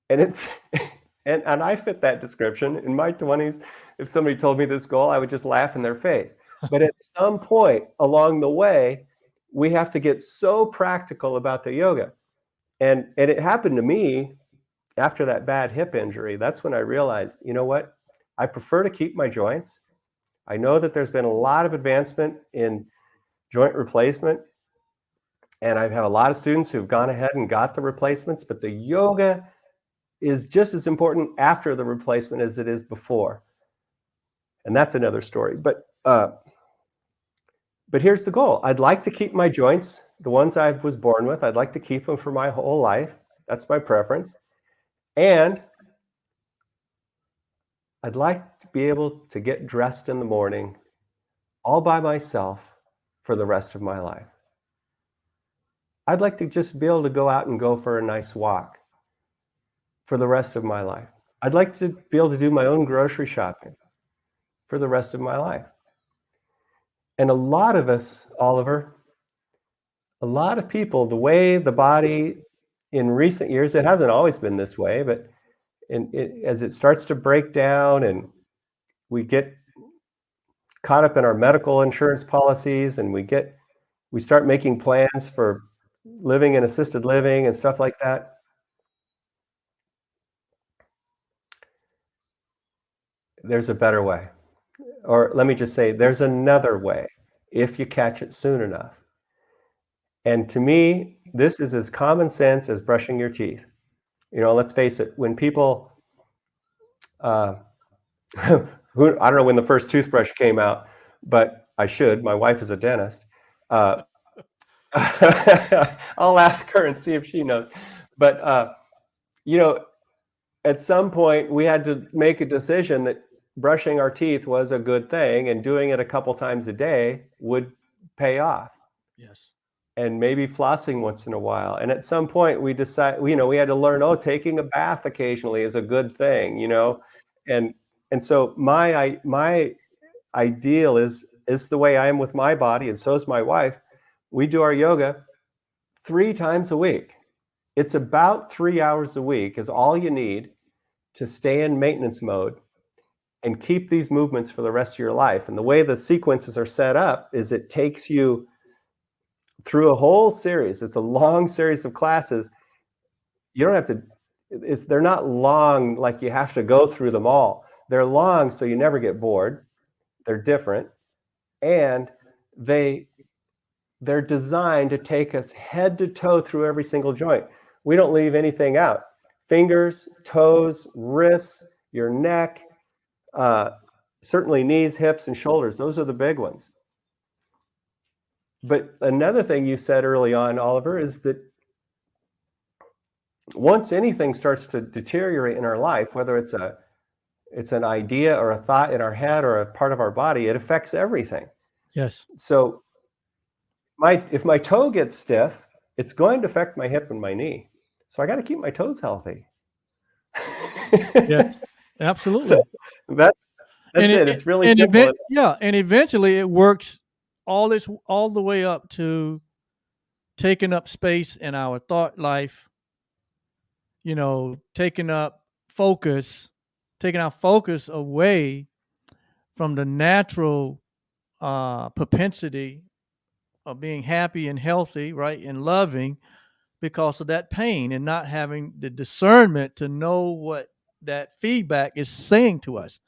Speaker 3: And it's and I fit that description. In my 20s, if somebody told me this goal, I would just laugh in their face. But at some point along the way, we have to get so practical about the yoga. And it happened to me after that bad hip injury. That's when I realized, you know what? I prefer to keep my joints. I know that there's been a lot of advancement in joint replacement. And I have a lot of students who've gone ahead and got the replacements, but the yoga is just as important after the replacement as it is before. And that's another story. But here's the goal. I'd like to keep my joints, the ones I was born with, I'd like to keep them for my whole life. That's my preference. And I'd like to be able to get dressed in the morning all by myself for the rest of my life. I'd like to just be able to go out and go for a nice walk for the rest of my life. I'd like to be able to do my own grocery shopping for the rest of my life. And a lot of us, Oliver, a lot of people, the way the body in recent years, it hasn't always been this way, but as it starts to break down and we get caught up in our medical insurance policies and we start making plans for living in assisted living and stuff like that, there's a better way. Or let me just say, there's another way if you catch it soon enough. And to me, this is as common sense as brushing your teeth. You know, let's face it, when people, I don't know when the first toothbrush came out, but I should. My wife is a dentist. I'll ask her and see if she knows. But, you know, at some point, we had to make a decision that brushing our teeth was a good thing, and doing it a couple times a day would pay off.
Speaker 2: Yes.
Speaker 3: And maybe flossing once in a while. And at some point we decided, you know, we had to learn, taking a bath occasionally is a good thing, you know? And so my ideal is the way I am with my body, and so is my wife. We do our yoga 3 times a week. It's about 3 hours a week is all you need to stay in maintenance mode and keep these movements for the rest of your life. And the way the sequences are set up is it takes you through a whole series. It's a long series of classes. You don't have to, they're not long like you have to go through them all. They're long so you never get bored. They're different. And they're designed to take us head to toe through every single joint. We don't leave anything out. Fingers, toes, wrists, your neck, certainly knees, hips, and shoulders. Those are the big ones. But another thing you said early on, Oliver, is that once anything starts to deteriorate in our life, whether it's an idea or a thought in our head or a part of our body, it affects everything.
Speaker 2: Yes.
Speaker 3: So if my toe gets stiff, it's going to affect my hip and my knee. So I got to keep my toes healthy.
Speaker 2: Yes. Absolutely.
Speaker 3: So that's it. It's really simple.
Speaker 2: And eventually it works all the way up to taking up space in our thought life, taking our focus away from the natural propensity of being happy and healthy, right, and loving, because of that pain and not having the discernment to know what that feedback is saying to us,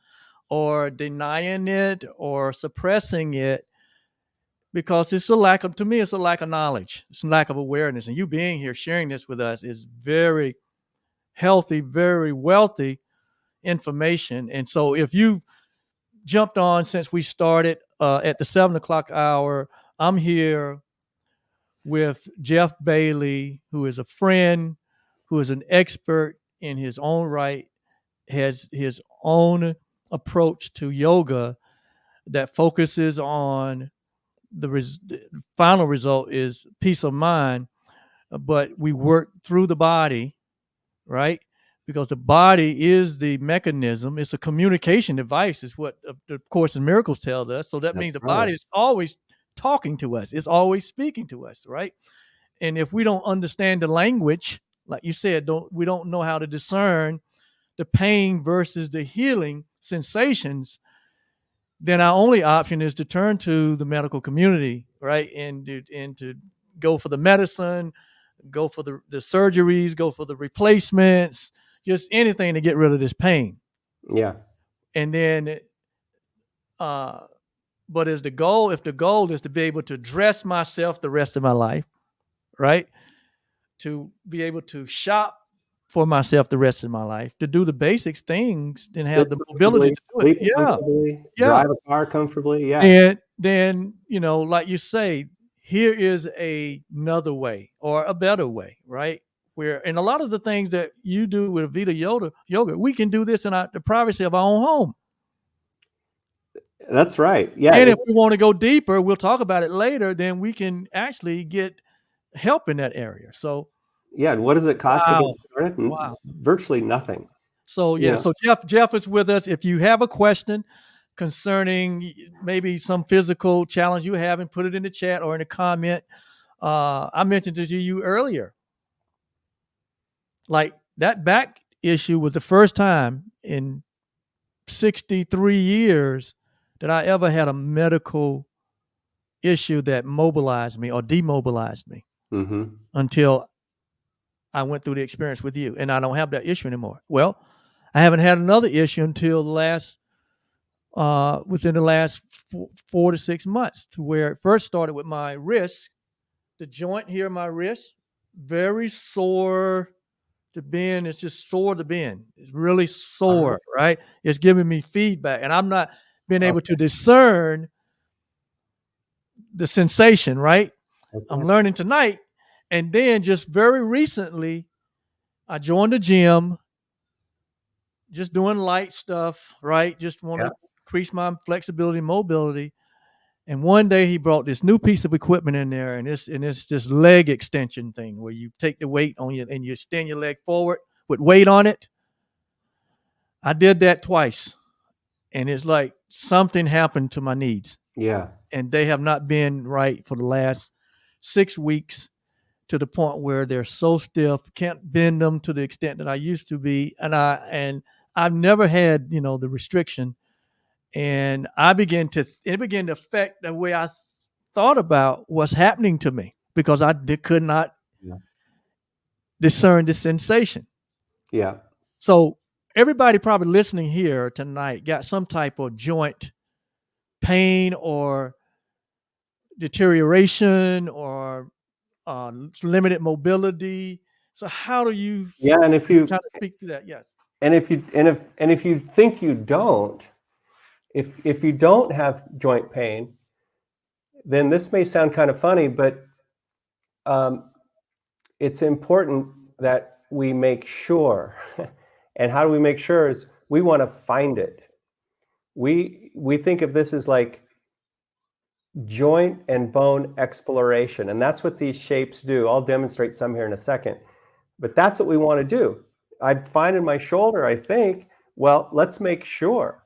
Speaker 2: or denying it or suppressing it, because it's a lack of knowledge. It's a lack of awareness. And you being here sharing this with us is very healthy, very wealthy information. And so if you jumped on since we started at the 7:00 hour, I'm here with Jeff Bailey, who is a friend, who is an expert in his own right, has his own approach to yoga that focuses on the final result is peace of mind, but we work through the body, right? Because the body is the mechanism. It's a communication device, is what the Course in Miracles tells us. So that means the body is always talking to us. It's always speaking to us, right? And if we don't understand the language, like you said, we don't know how to discern the pain versus the healing sensations, then our only option is to turn to the medical community, right? And to go for the medicine, go for the surgeries, go for the replacements, just anything to get rid of this pain.
Speaker 3: Yeah.
Speaker 2: And then, but if the goal is to be able to dress myself the rest of my life, right? To be able to shop for myself the rest of my life, to do the basic things and have the mobility to do it.
Speaker 3: Yeah. Drive a car comfortably. Yeah.
Speaker 2: Then, like you say, here is another way or a better way, right? And a lot of the things that you do with AVITA Yoga, we can do this in the privacy of our own home.
Speaker 3: That's right. Yeah.
Speaker 2: And if we want to go deeper, we'll talk about it later, then we can actually get help in that area. So
Speaker 3: yeah, and what does it cost to get started?
Speaker 2: Wow.
Speaker 3: Virtually nothing.
Speaker 2: So so Jeff is with us. If you have a question concerning maybe some physical challenge you have, and put it in the chat or in a comment. I mentioned it to you earlier. Like that back issue was the first time in 63 years that I ever had a medical issue that mobilized me or demobilized me until I went through the experience with you, and I don't have that issue anymore. Well, I haven't had another issue until within the last 4 to 6 months, to where it first started with my wrist, the joint here, my wrist, very sore to bend. It's just sore to bend. It's really sore, right? It's giving me feedback, and I'm not being able to discern the sensation, right? I'm learning tonight. And then just very recently, I joined the gym, just doing light stuff, right? Just want to increase my flexibility and mobility. And one day he brought this new piece of equipment in there, and it's this leg extension thing where you take the weight on you and you extend your leg forward with weight on it. I did that twice, and it's like something happened to my knees.
Speaker 3: Yeah.
Speaker 2: And they have not been right for the last 6 weeks, to the point where they're so stiff, can't bend them to the extent that I used to be. And I've never had, the restriction. And it began to affect the way I thought about what's happening to me, because I could not discern the sensation.
Speaker 3: Yeah.
Speaker 2: So everybody probably listening here tonight got some type of joint pain or deterioration or limited mobility. So how do you?
Speaker 3: Yeah, and if you
Speaker 2: try to speak to that, yes.
Speaker 3: And if you think you don't, if you don't have joint pain, then this may sound kind of funny, but it's important that we make sure. And how do we make sure is we want to find it. We think of this as like joint and bone exploration, and that's what these shapes do. I'll demonstrate some here in a second, but that's what we want to do. I'd find in my shoulder, I think, well, let's make sure.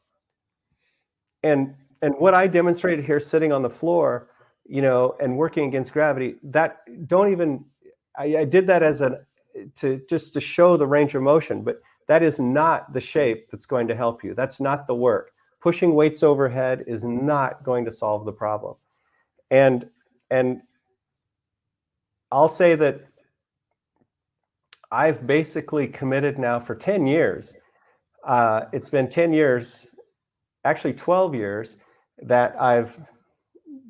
Speaker 3: And what I demonstrated here sitting on the floor, and working against gravity, that don't even, I did that as to show the range of motion, but that is not the shape that's going to help you. That's not the work. Pushing weights overhead is not going to solve the problem. And I'll say that I've basically committed now for 10 years. It's been 10 years, actually 12 years, that I've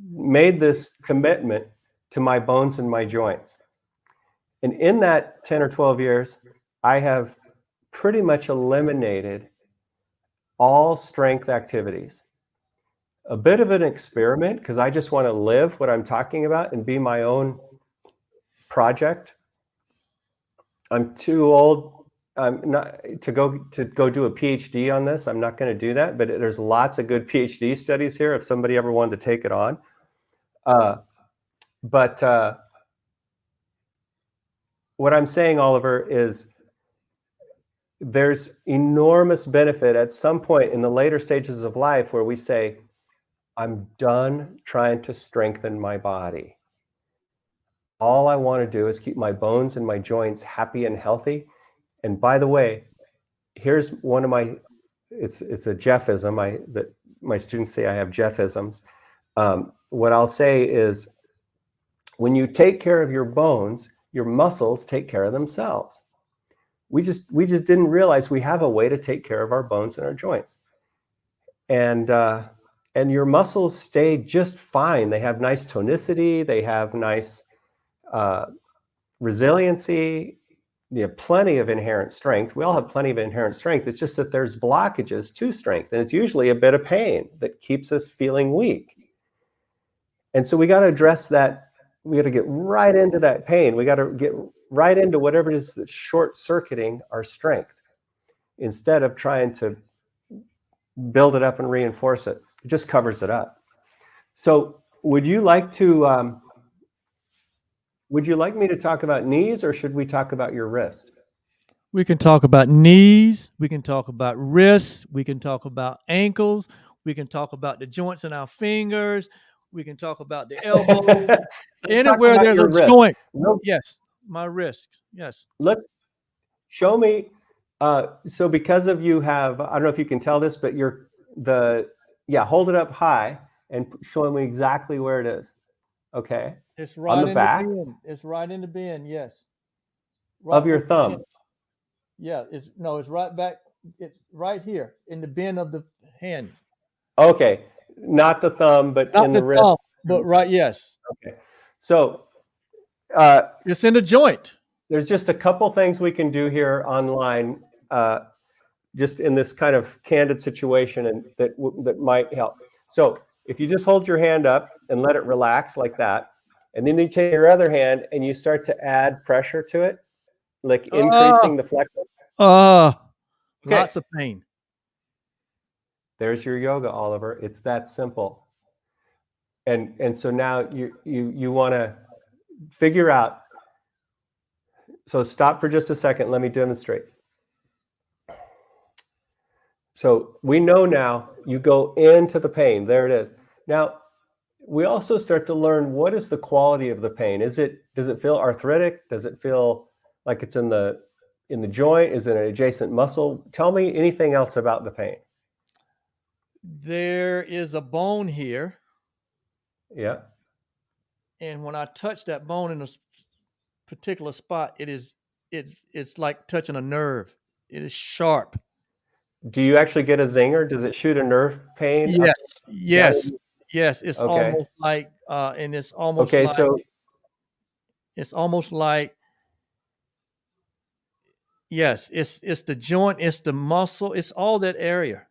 Speaker 3: made this commitment to my bones and my joints. And in that 10 or 12 years, I have pretty much eliminated all strength activities. A bit of an experiment, because I just want to live what I'm talking about and be my own project. I'm too old not to go do a PhD on this. I'm not going to do that, but there's lots of good PhD studies here if somebody ever wanted to take it on. But what I'm saying, Oliver, is there's enormous benefit at some point in the later stages of life where we say, I'm done trying to strengthen my body. All I want to do is keep my bones and my joints happy and healthy. And by the way, here's one of my, it's a Jeffism. That my students say I have Jeffisms. What I'll say is, when you take care of your bones, your muscles take care of themselves. We just didn't realize we have a way to take care of our bones and our joints. And your muscles stay just fine. They have nice tonicity. They have nice resiliency. They have plenty of inherent strength. We all have plenty of inherent strength. It's just that there's blockages to strength, and it's usually a bit of pain that keeps us feeling weak. And so we got to address that. We got to get right into that pain. We got to get right into whatever it is that's short-circuiting our strength, instead of trying to build it up and reinforce it. It just covers it up. So would you like me to talk about knees, or should we talk about your wrist?
Speaker 2: We can talk about knees. We can talk about wrists. We can talk about ankles. We can talk about the joints in our fingers. We can talk about the elbow. Anywhere there's a joint.
Speaker 3: Nope.
Speaker 2: Yes, my wrist. Yes.
Speaker 3: Let's show me. So because of you have, I don't know if you can tell this, but hold it up high and show me exactly where it is. Okay.
Speaker 2: It's right
Speaker 3: on the back.
Speaker 2: It's right in the bend. Yes.
Speaker 3: Right of your thumb.
Speaker 2: Yeah. It's right back. It's right here in the bend of the hand.
Speaker 3: Okay. Not the thumb, but
Speaker 2: not
Speaker 3: in the wrist.
Speaker 2: Thumb, but right. Yes.
Speaker 3: Okay. So
Speaker 2: it's in the joint.
Speaker 3: There's just a couple things we can do here online, just in this kind of candid situation, and that might help. So if you just hold your hand up and let it relax like that, and then you take your other hand and you start to add pressure to it, like increasing the flexion.
Speaker 2: Lots of pain.
Speaker 3: There's your yoga, Oliver. It's that simple. And so now you want to figure out. So stop for just a second. Let me demonstrate. So we know now you go into the pain. There it is. Now we also start to learn, what is the quality of the pain? Does it feel arthritic? Does it feel like it's in the joint? Is it an adjacent muscle? Tell me anything else about the pain.
Speaker 2: There is a bone here.
Speaker 3: Yeah.
Speaker 2: And when I touch that bone in a particular spot, it's like touching a nerve. It is sharp.
Speaker 3: Do you actually get a zinger? Does it shoot a nerve pain?
Speaker 2: Yes. It's
Speaker 3: okay.
Speaker 2: Almost like, and it's almost
Speaker 3: okay. So
Speaker 2: it's almost like Yes, it's the joint, it's the muscle, it's all that area.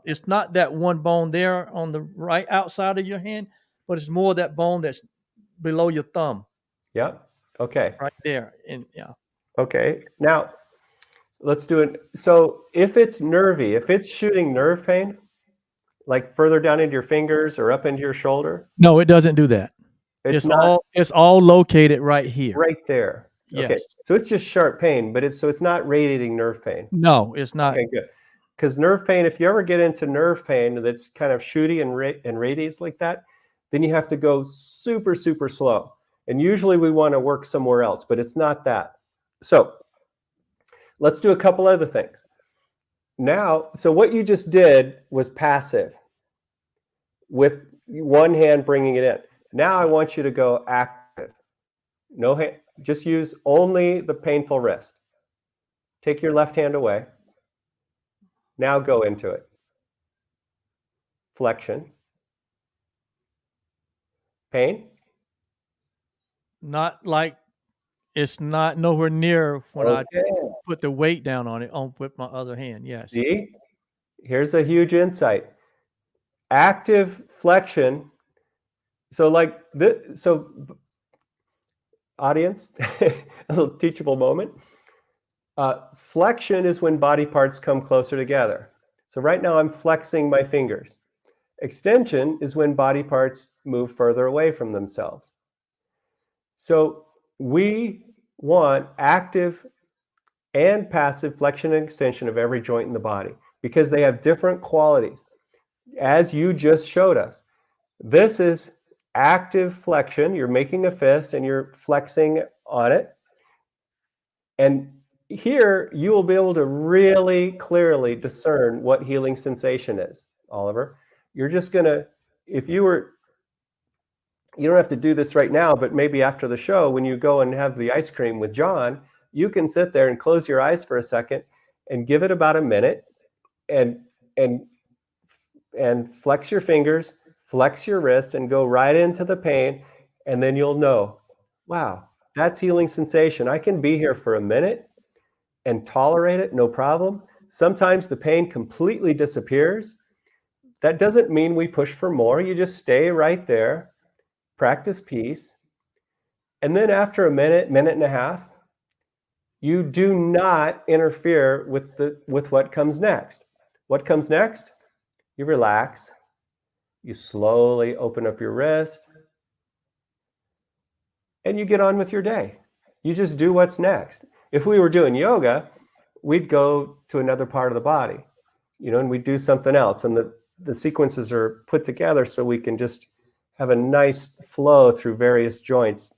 Speaker 2: It's not that one bone there on the right outside of your hand, but it's more that bone that's below your thumb,
Speaker 3: Yep. Okay.
Speaker 2: right there. And yeah,
Speaker 3: Okay. Now let's do it. So if it's nervy, if it's shooting nerve pain, like further down into your fingers or up into your shoulder,
Speaker 2: no, it doesn't do that.
Speaker 3: it's not
Speaker 2: It's all located right here.
Speaker 3: right there. Okay.
Speaker 2: Yes.
Speaker 3: So it's just sharp pain, but it's not radiating nerve pain.
Speaker 2: No, it's not.
Speaker 3: Okay, good. Because nerve pain, if you ever get into nerve pain that's kind of shooty and radiates like that, then you have to go super, super slow. And usually we want to work somewhere else, but it's not that. So let's do a couple other things. Now, so what you just did was passive with one hand bringing it in. Now I want you to go active. No hand, just use only the painful wrist. Take your left hand away. Now go into it. Flexion. Pain?
Speaker 2: Not like it's not nowhere near when I
Speaker 3: Okay.
Speaker 2: put the weight down on it with my other hand. Yes.
Speaker 3: See? Here's a huge insight. Active flexion. So like this, so audience, a little teachable moment. Flexion is when body parts come closer together. So right now I'm flexing my fingers. Extension is when body parts move further away from themselves. So we want active and passive flexion and extension of every joint in the body because they have different qualities, as you just showed us. This is active flexion. You're making a fist and you're flexing on it. And here you will be able to really clearly discern what healing sensation is, Oliver. You're just going to, you don't have to do this right now, but maybe after the show, when you go and have the ice cream with John, you can sit there and close your eyes for a second and give it about a minute and flex your fingers, flex your wrist, and go right into the pain. And then you'll know, wow, that's healing sensation. I can be here for a minute and tolerate it, no problem. Sometimes the pain completely disappears. That doesn't mean we push for more. You just stay right there, practice peace. And then after a minute, minute and a half, you do not interfere with what comes next. What comes next? You relax. You slowly open up your wrist. And you get on with your day. You just do what's next. If we were doing yoga, we'd go to another part of the body, and we'd do something else. And the sequences are put together so we can just have a nice flow through various joints.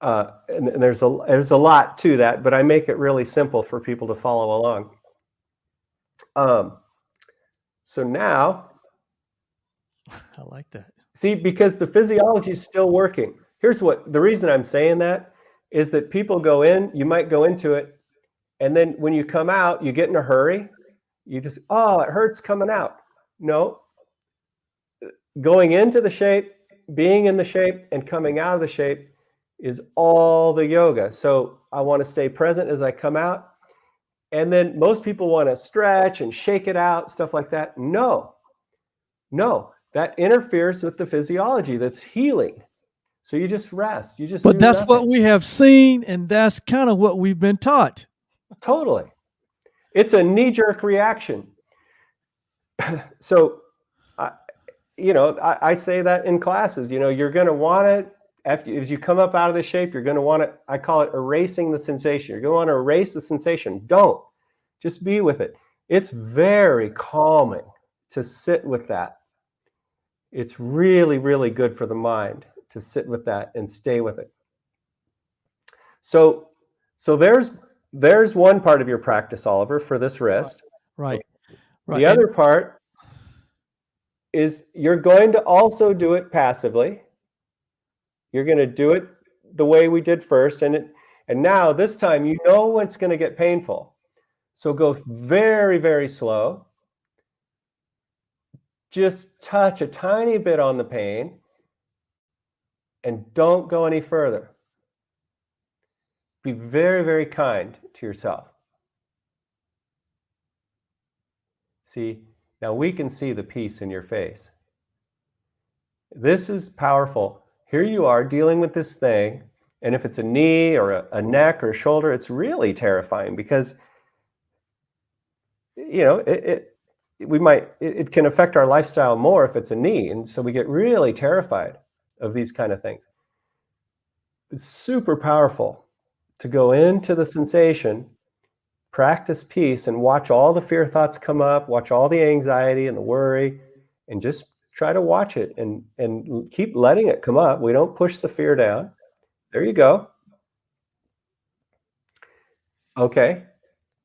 Speaker 3: And there's a lot to that, but I make it really simple for people to follow along. So now,
Speaker 2: I like that.
Speaker 3: see, because the physiology is still working. Here's the reason I'm saying that is that people go in, you might go into it, and then when you come out, you get in a hurry. You just, oh, it hurts coming out. No. Going into the shape, being in the shape, and coming out of the shape is all the yoga. So I want to stay present as I come out. And then most people want to stretch and shake it out, stuff like that. No, that interferes with the physiology that's healing. So you just rest. You just.
Speaker 2: But that's
Speaker 3: nothing.
Speaker 2: what we have seen, and that's kind of what we've been taught.
Speaker 3: Totally. It's a knee-jerk reaction. So, I say that in classes. You're going to want it. As you come up out of the shape, you're going to want it. I call it erasing the sensation. You're going to want to erase the sensation. Don't. Just be with it. It's very calming to sit with that. It's really, really good for the mind to sit with that and stay with it. So there's one part of your practice, Oliver, for this wrist.
Speaker 2: Right.
Speaker 3: The other part is you're going to also do it passively. You're going to do it the way we did first. And now this time, when it's going to get painful. So go very, very slow. Just touch a tiny bit on the pain and don't go any further. Be very, very kind to yourself. See, now we can see the peace in your face. This is powerful. Here you are dealing with this thing, and if it's a knee or a neck or a shoulder, it's really terrifying because, you know, it can affect our lifestyle more if it's a knee, and so we get really terrified of these kind of things. It's super powerful to go into the sensation, practice peace, and watch all the fear thoughts come up, watch all the anxiety and the worry, and just try to watch it and keep letting it come up. We don't push the fear down. There you go. Okay.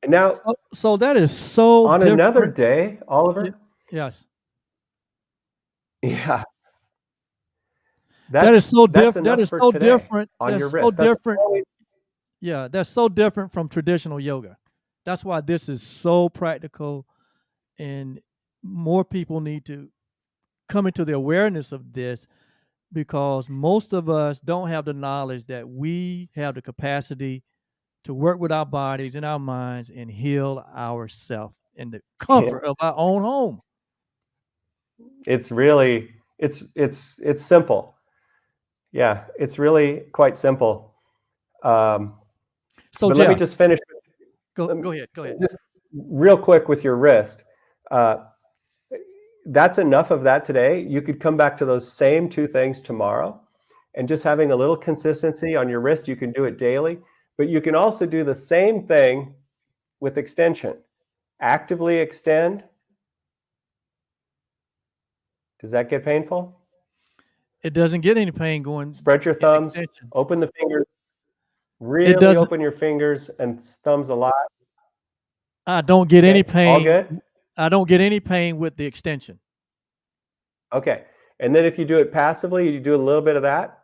Speaker 3: And now
Speaker 2: So that is so
Speaker 3: on
Speaker 2: different.
Speaker 3: another day, Oliver.
Speaker 2: Yes.
Speaker 3: Yeah.
Speaker 2: That is so different.
Speaker 3: That is so different on your wrist.
Speaker 2: That's so different. Yeah, that's so different from traditional yoga. That's why this is so practical, and more people need to come into the awareness of this, because most of us don't have the knowledge that we have the capacity to work with our bodies and our minds and heal ourselves in the comfort of our own home.
Speaker 3: It's really it's simple. Yeah, it's really quite simple.
Speaker 2: So
Speaker 3: but
Speaker 2: Jeff,
Speaker 3: let me just finish.
Speaker 2: Go ahead.
Speaker 3: Just real quick with your wrist. That's enough of that today. You could come back to those same two things tomorrow, and just having a little consistency on your wrist. You can do it daily, but you can also do the same thing with extension. Actively extend. Does that get painful?
Speaker 2: It doesn't get any pain going.
Speaker 3: Spread your thumbs, open the fingers, really open your fingers and thumbs a lot.
Speaker 2: I don't get any pain.
Speaker 3: All good?
Speaker 2: I don't get any pain with the extension.
Speaker 3: Okay. And then if you do it passively, you do a little bit of that.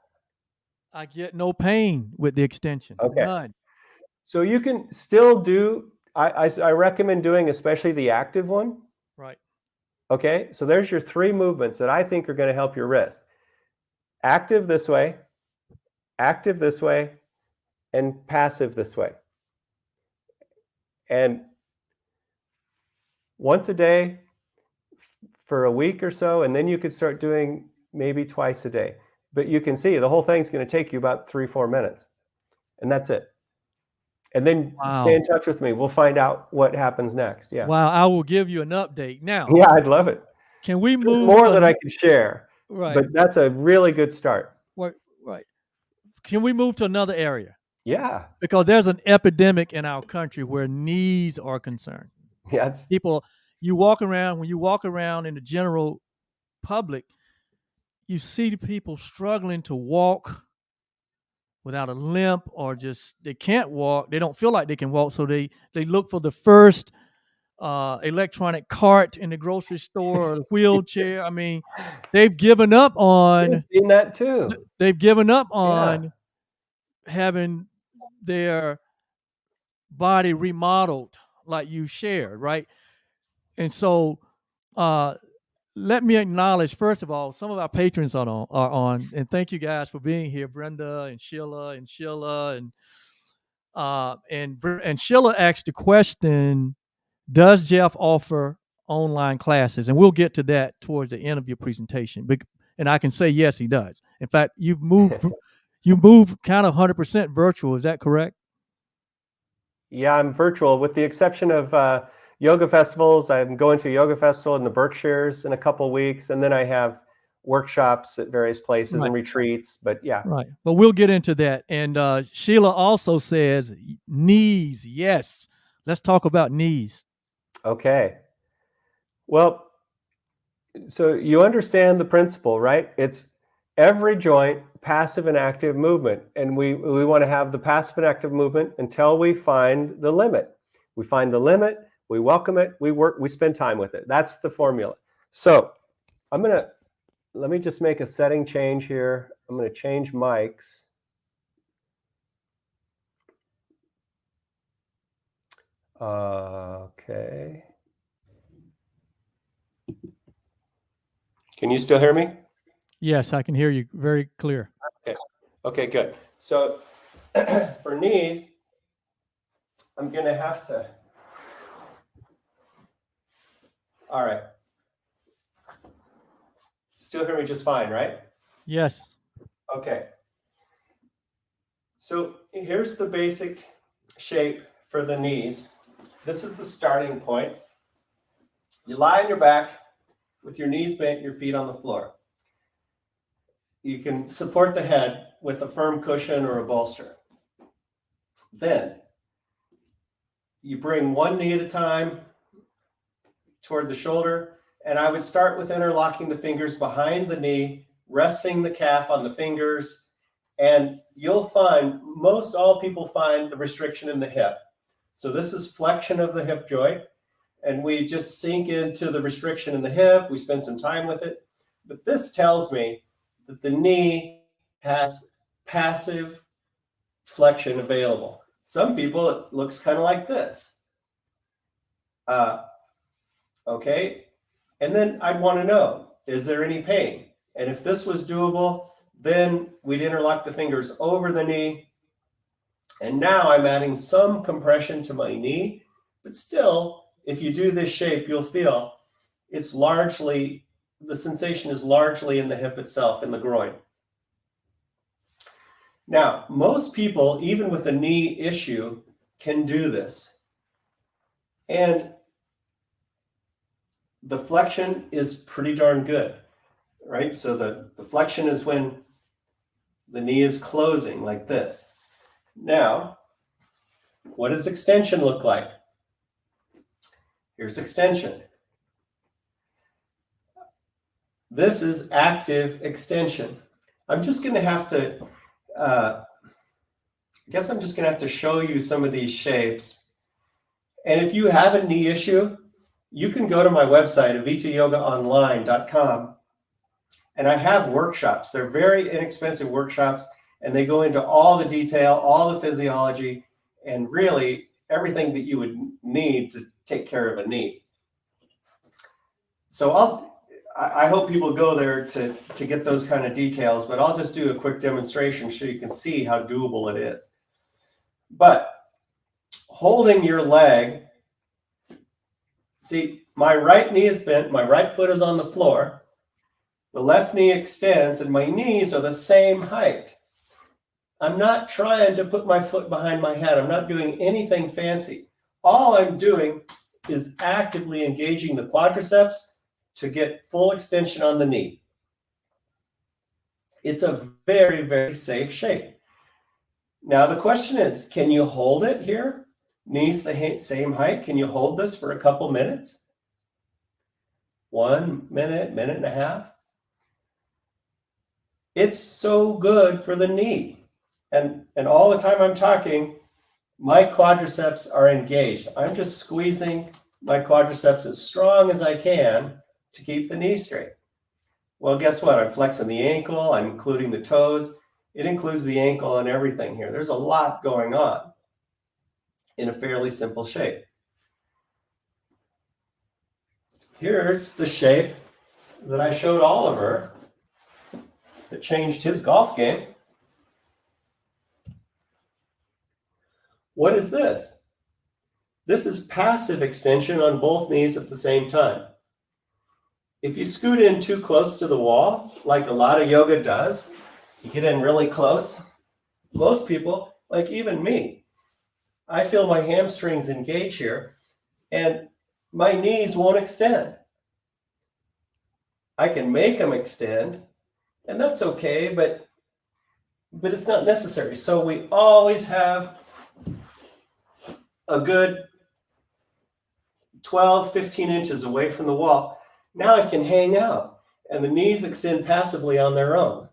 Speaker 2: I get no pain with the extension.
Speaker 3: Okay.
Speaker 2: None.
Speaker 3: So you can still do, I recommend doing especially the active one.
Speaker 2: Right.
Speaker 3: Okay. So there's your 3 movements that I think are going to help your wrist. Active this way, and passive this way. And once a day for a week or so, and then you could start doing maybe twice a day. But you can see the whole thing's going to take you about 3-4 minutes, and that's it. And then stay in touch with me. We'll find out what happens next. Yeah.
Speaker 2: Wow, I will give you an update now.
Speaker 3: Yeah, I'd love it.
Speaker 2: Can we move?
Speaker 3: There's more that I can share.
Speaker 2: Right.
Speaker 3: But that's a really good start.
Speaker 2: Right. Can we move to another area?
Speaker 3: Yeah.
Speaker 2: Because there's an epidemic in our country where knees are concerned.
Speaker 3: Yeah.
Speaker 2: People, when you walk around in the general public, you see the people struggling to walk without a limp, or just they can't walk. They don't feel like they can walk, so they look for the first electronic cart in the grocery store or the wheelchair. I mean, they've given up on.
Speaker 3: I've seen that too.
Speaker 2: They've given up on having their body remodeled like you shared, right? And so let me acknowledge, first of all, some of our patrons are on, and thank you guys for being here, Brenda and Sheila. And Sheila asked the question, does Jeff offer online classes? And we'll get to that towards the end of your presentation. And I can say, yes, he does. In fact, you've moved kind of 100% virtual. Is that correct?
Speaker 3: Yeah, I'm virtual with the exception of yoga festivals. I'm going to a yoga festival in the Berkshires in a couple of weeks. And then I have workshops at various places and retreats, but yeah.
Speaker 2: Right. But we'll get into that. And Sheila also says knees. Yes. Let's talk about knees.
Speaker 3: Okay. Well, so you understand the principle, right? It's every joint, passive and active movement. And we want to have the passive and active movement until we find the limit. We find the limit, we welcome it, we spend time with it. That's the formula. So let me just make a setting change here. I'm going to change mics. Okay. Can you still hear me?
Speaker 2: Yes, I can hear you very clear.
Speaker 3: Okay, good. So for knees, I'm going to have to. All right. Still hear me just fine, right?
Speaker 2: Yes.
Speaker 3: Okay. So here's the basic shape for the knees. This is the starting point. You lie on your back with your knees bent, your feet on the floor. You can support the head with a firm cushion or a bolster. Then you bring one knee at a time toward the shoulder, and I would start with interlocking the fingers behind the knee, resting the calf on the fingers, and you'll find most all people find the restriction in the hip. So this is flexion of the hip joint, and we just sink into the restriction in the hip. We spend some time with it, but this tells me that the knee has passive flexion available. Some people, it looks kind of like this. Okay, and then I'd want to know, is there any pain? And if this was doable, then we'd interlock the fingers over the knee. And now I'm adding some compression to my knee, but still, if you do this shape, you'll feel it's largely, the sensation is largely in the hip itself, in the groin. Now, most people, even with a knee issue, can do this. And the flexion is pretty darn good, right? So the flexion is when the knee is closing like this. Now, what does extension look like? Here's extension. This is active extension. I'm just going to have to, I guess I'm just going to have to show you some of these shapes. And if you have a knee issue, you can go to my website, avitayogaonline.com, and I have workshops. They're very inexpensive workshops, and they go into all the detail, all the physiology, and really everything that you would need to take care of a knee. So I hope people go there to get those kind of details, but I'll just do a quick demonstration so you can see how doable it is. But holding your leg, see, my right knee is bent, my right foot is on the floor, the left knee extends, and my knees are the same height. I'm not trying to put my foot behind my head. I'm not doing anything fancy. All I'm doing is actively engaging the quadriceps to get full extension on the knee. It's a very, very safe shape. Now the question is, can you hold it here? Knees the same height. Can you hold this for a couple minutes? 1 minute, minute and a half. It's so good for the knee. And all the time I'm talking, my quadriceps are engaged. I'm just squeezing my quadriceps as strong as I can to keep the knee straight. Well, guess what? I'm flexing the ankle. I'm including the toes. It includes the ankle and everything here. There's a lot going on in a fairly simple shape. Here's the shape that I showed Oliver that changed his golf game. What is this? This is passive extension on both knees at the same time. If you scoot in too close to the wall, like a lot of yoga does, you get in really close. Most people, like even me, I feel my hamstrings engage here and my knees won't extend. I can make them extend, and that's okay, but it's not necessary. So we always have a good 12, 15 inches away from the wall. Now I can hang out, and the knees extend passively on their own.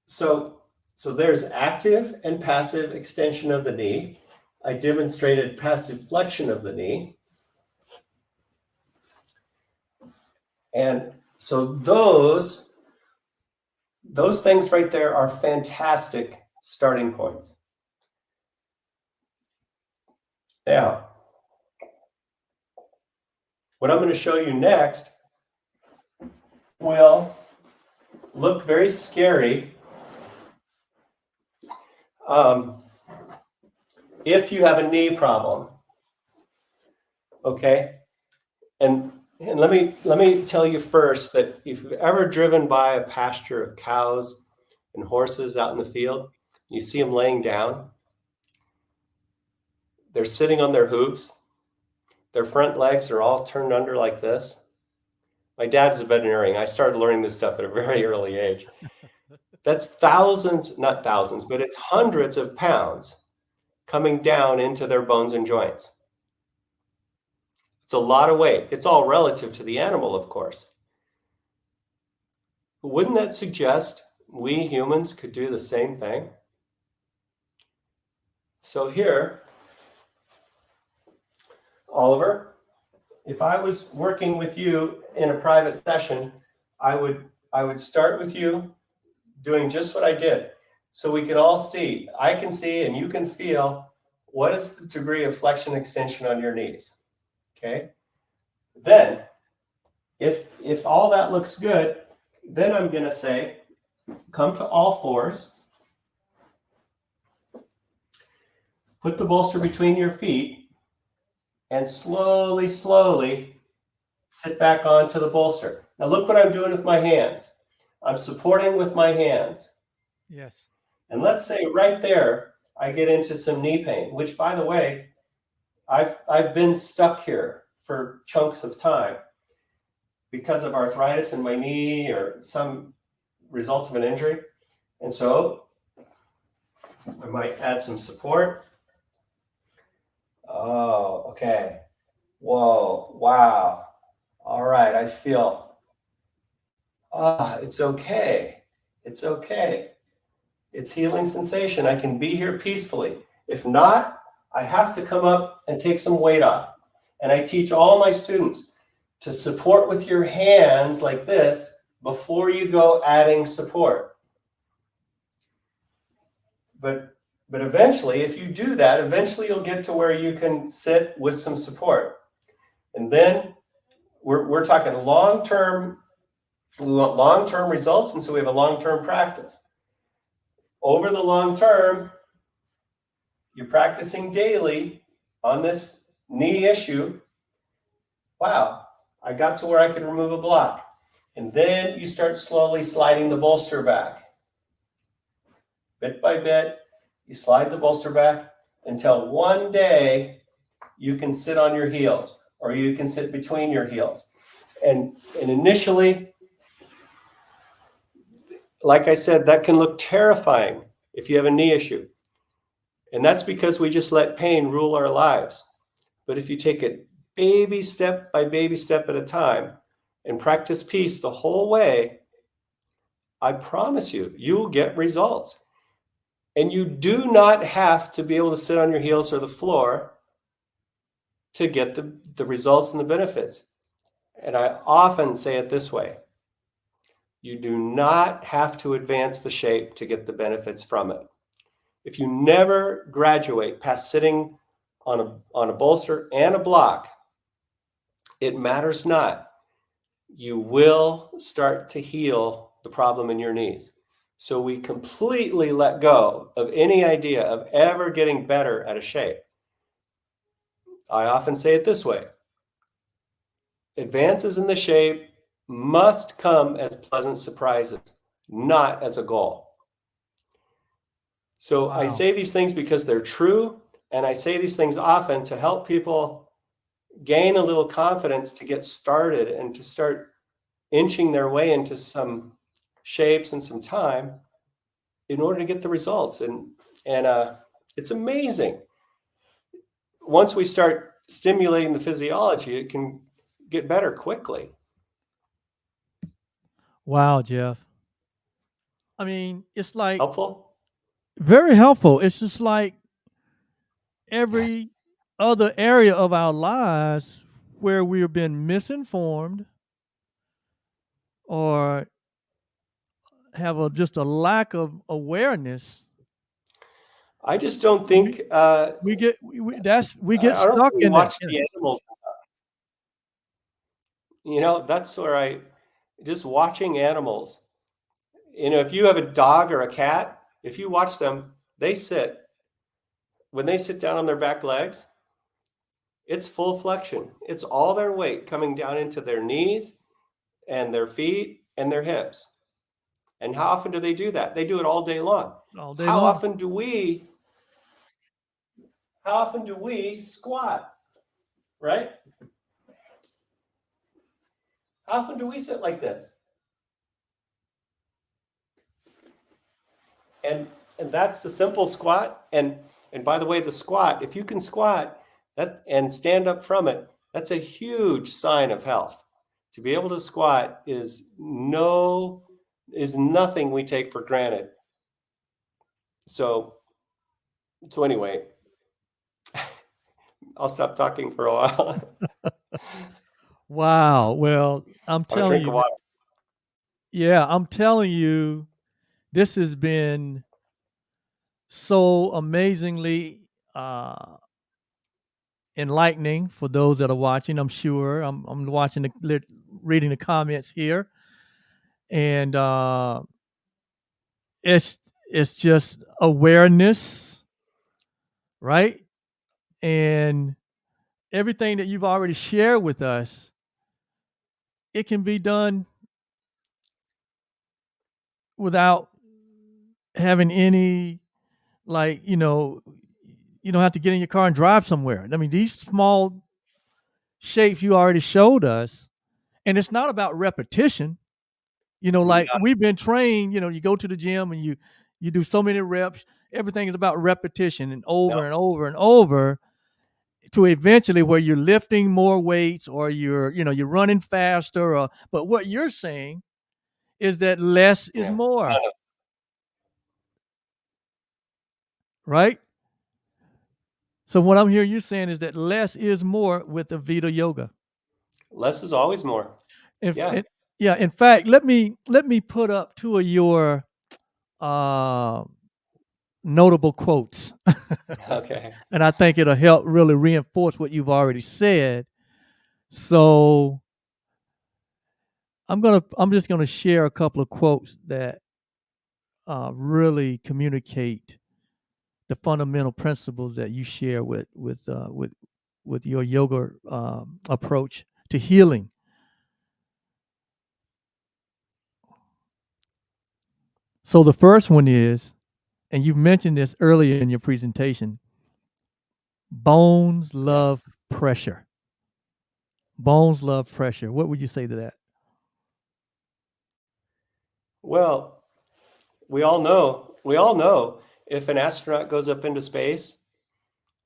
Speaker 3: So there's active and passive extension of the knee. I demonstrated passive flexion of the knee. And so those things right there are fantastic starting points. Now, what I'm going to show you next will look very scary if you have a knee problem. Okay, and let me tell you first that if you've ever driven by a pasture of cows and horses out in the field, you see them laying down. They're sitting on their hooves. Their front legs are all turned under like this. My dad's a veterinarian. I started learning this stuff at a very early age. That's thousands, not thousands, but it's hundreds of pounds coming down into their bones and joints. It's a lot of weight. It's all relative to the animal, of course. But wouldn't that suggest we humans could do the same thing? So here, Oliver, if I was working with you in a private session, I would start with you doing just what I did. So we can all see, I can see and you can feel what is the degree of flexion extension on your knees. Okay. Then if all that looks good, then I'm going to say, come to all fours, put the bolster between your feet, and slowly, slowly sit back onto the bolster. Now look what I'm doing with my hands. I'm supporting with my hands.
Speaker 2: Yes.
Speaker 3: And let's say right there, I get into some knee pain, which, by the way, I've been stuck here for chunks of time because of arthritis in my knee or some result of an injury. And so I might add some support. Oh, okay. Whoa, wow. All right, I feel, it's okay. It's okay. It's healing sensation. I can be here peacefully. If not, I have to come up and take some weight off. And I teach all my students to support with your hands like this before you go adding support. But eventually, if you do that, eventually you'll get to where you can sit with some support. And then we're talking long-term, we want long-term results, and so we have a long-term practice. Over the long term, you're practicing daily on this knee issue. Wow, I got to where I could remove a block. And then you start slowly sliding the bolster back. Bit by bit, you slide the bolster back until one day you can sit on your heels or you can sit between your heels. And initially, like I said, that can look terrifying if you have a knee issue. And that's because we just let pain rule our lives. But if you take it baby step by baby step at a time and practice peace the whole way, I promise you, you will get results. And you do not have to be able to sit on your heels or the floor to get the results and the benefits. And I often say it this way. You do not have to advance the shape to get the benefits from it. If you never graduate past sitting on a bolster and a block, it matters not. You will start to heal the problem in your knees. So we completely let go of any idea of ever getting better at a shape. I often say it this way. Advances in the shape must come as pleasant surprises, not as a goal. So wow. I say these things because they're true, and I say these things often to help people gain a little confidence to get started and to start inching their way into some shapes and some time in order to get the results. And it's amazing. Once we start stimulating the physiology, it can get better quickly.
Speaker 2: Wow, Jeff. I mean, it's like
Speaker 3: helpful.
Speaker 2: Very helpful. It's just like every other area of our lives where we have been misinformed or have just a lack of awareness.
Speaker 3: I just don't think
Speaker 2: we get stuck in
Speaker 3: watch the animals. You know, that's where just watching animals if you have a dog or a cat, if you watch them, when they sit down on their back legs, it's full flexion. It's all their weight coming down into their knees and their feet and their hips. And how often do they do that? They do it all day long.
Speaker 2: All day
Speaker 3: How
Speaker 2: long.
Speaker 3: often do we squat? Right? How often do we sit like this? And that's the simple squat. And by the way, the squat, if you can squat that and stand up from it, that's a huge sign of health. To be able to squat is nothing we take for granted. So anyway, I'll stop talking for a while.
Speaker 2: Wow. Well, I'm
Speaker 3: Have a drink
Speaker 2: telling
Speaker 3: of
Speaker 2: you,
Speaker 3: water.
Speaker 2: yeah, I'm telling you, this has been so amazingly enlightening for those that are watching. I'm sure I'm watching reading the comments here, and it's just awareness, right? And everything that you've already shared with us, it can be done without having any, like, you don't have to get in your car and drive somewhere. I mean, these small shapes you already showed us, and it's not about repetition. Like we've been trained, you go to the gym and you do so many reps. Everything is about repetition and over and over and over, to eventually where you're lifting more weights, or you're running faster. But what you're saying is that less is more, right? So what I'm hearing you saying is that less is more with AVITA Yoga.
Speaker 3: Less is always more.
Speaker 2: Yeah. In fact, let me put up two of your notable quotes.
Speaker 3: Okay.
Speaker 2: And I think it'll help really reinforce what you've already said. So I'm just gonna share a couple of quotes that really communicate the fundamental principles that you share with your yoga approach to healing. So the first one is, and you've mentioned this earlier in your presentation, bones love pressure. Bones love pressure. What would you say to that?
Speaker 3: Well, we all know if an astronaut goes up into space,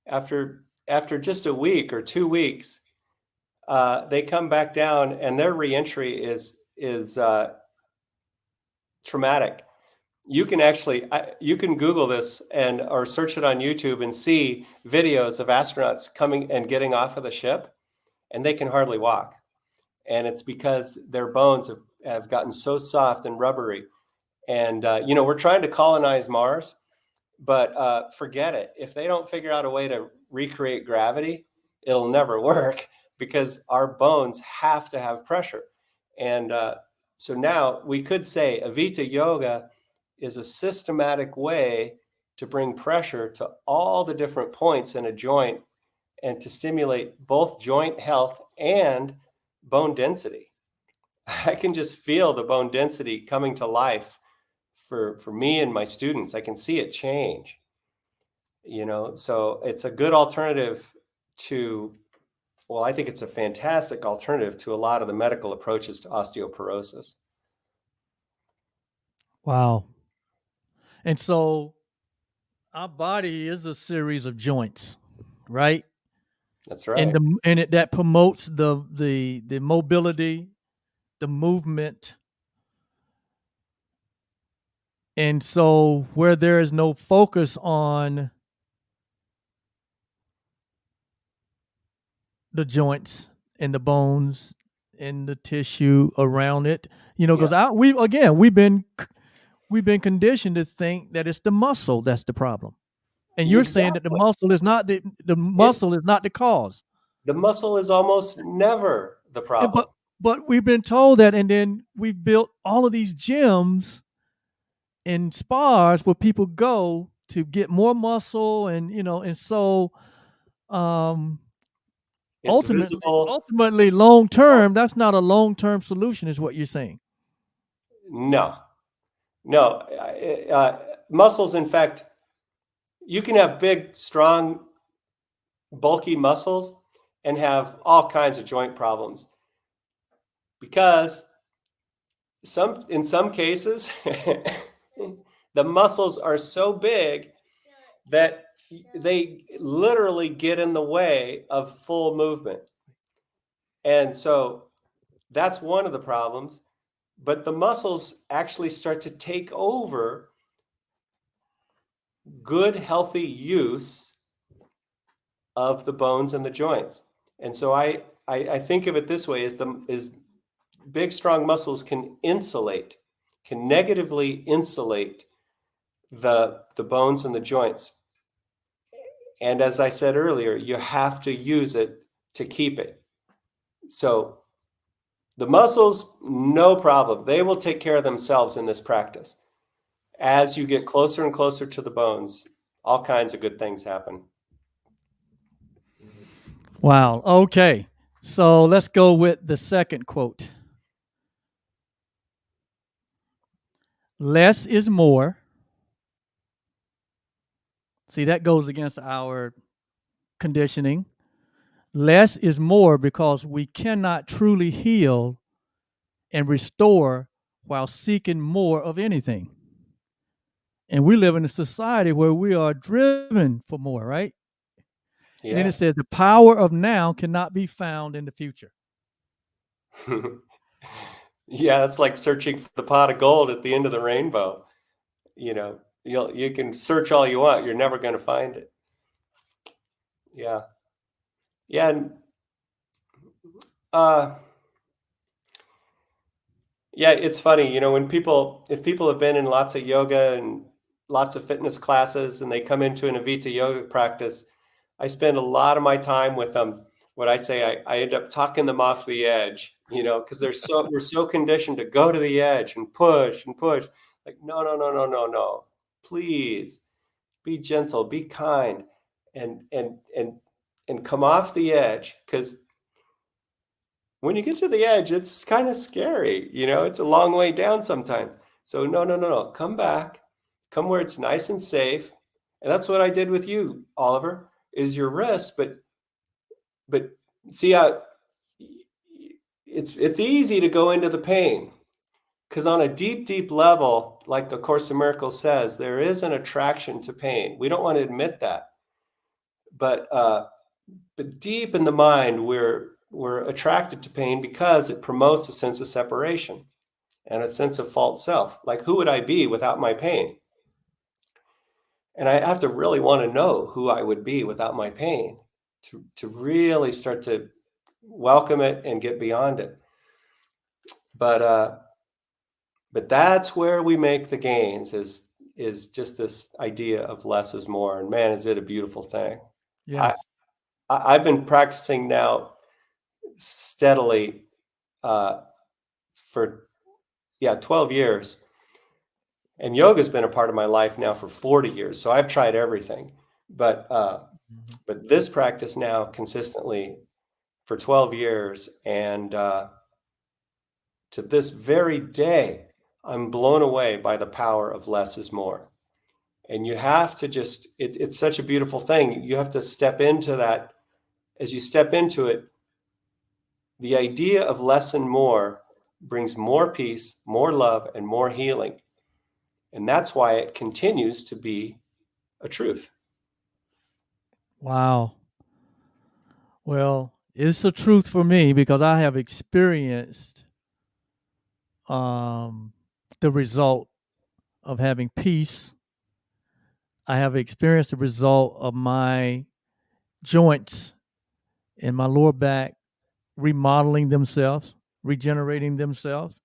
Speaker 3: after just a week or 2 weeks, they come back down and their reentry is traumatic. You can Google this or search it on YouTube and see videos of astronauts coming and getting off of the ship, and they can hardly walk. And it's because their bones have gotten so soft and rubbery. And we're trying to colonize Mars, but forget it. If they don't figure out a way to recreate gravity, it'll never work, because our bones have to have pressure. And so now we could say AVITA Yoga is a systematic way to bring pressure to all the different points in a joint, and to stimulate both joint health and bone density. I can just feel the bone density coming to life for me and my students. I can see it change. So it's a good alternative I think it's a fantastic alternative to a lot of the medical approaches to osteoporosis.
Speaker 2: Wow. And so our body is a series of joints, right?
Speaker 3: That's right.
Speaker 2: And that promotes the mobility, the movement. And so where there is no focus on the joints and the bones and the tissue around it, because we've been conditioned to think that it's the muscle that's the problem. And you're saying that the muscle is not is not the cause.
Speaker 3: The muscle is almost never the problem.
Speaker 2: But we've been told that, and then we've built all of these gyms in spas where people go to get more muscle, and so um
Speaker 3: It's
Speaker 2: ultimately
Speaker 3: visible.
Speaker 2: ultimately
Speaker 3: It's
Speaker 2: long term, that's not a long term solution, is what you're saying.
Speaker 3: no, no. Muscles, in fact, you can have big, strong, bulky muscles and have all kinds of joint problems because in some cases the muscles are so big that they literally get in the way of full movement. And so that's one of the problems. But the muscles actually start to take over good, healthy use of the bones and the joints. And so I think of it this way: is big, strong muscles can negatively insulate the bones and the joints. And as I said earlier, you have to use it to keep it. So the muscles, no problem. They will take care of themselves in this practice. As you get closer and closer to the bones, all kinds of good things happen.
Speaker 2: Wow. Okay. So let's go with the second quote. Less is more. See, that goes against our conditioning. Less is more because we cannot truly heal and restore while seeking more of anything. And we live in a society where we are driven for more, right? And then
Speaker 3: Yeah.
Speaker 2: it says the power of now cannot be found in the future.
Speaker 3: Yeah, it's like searching for the pot of gold at the end of the rainbow. You can search all you want, you're never going to find it. Yeah. Yeah, and uh yeah, it's funny, if people have been in lots of yoga and lots of fitness classes and they come into an AVITA yoga practice, I spend a lot of my time with them. What I say, I end up talking them off the edge, because we're so conditioned to go to the edge and push and push. Like, no, no, no, no, no, no. Please be gentle, be kind, and come off the edge, because when you get to the edge, it's kind of scary. It's a long way down sometimes. So no, no, no, no. Come back. Come where it's nice and safe. And that's what I did with you, Oliver, is your wrist. But see how it's easy to go into the pain, because on a deep, deep level, like the Course in Miracles says, there is an attraction to pain. We don't want to admit that. But deep in the mind, we're attracted to pain because it promotes a sense of separation and a sense of false self. Like, who would I be without my pain? And I have to really want to know who I would be without my pain to really start to welcome it and get beyond it. But that's where we make the gains, is just this idea of less is more. And man, is it a beautiful thing.
Speaker 2: Yes.
Speaker 3: I've been practicing now steadily for 12 years, and yoga's been a part of my life now for 40 years, so I've tried everything, but this practice now consistently for 12 years, and to this very day I'm blown away by the power of less is more. And you have to just it's such a beautiful thing. You have to step into that. As you step into it, the idea of less and more brings more peace, more love, and more healing. And that's why it continues to be a truth.
Speaker 2: Wow. Well, it's a truth for me because I have experienced the result of having peace. I have experienced the result of my joints in my lower back remodeling themselves, regenerating themselves.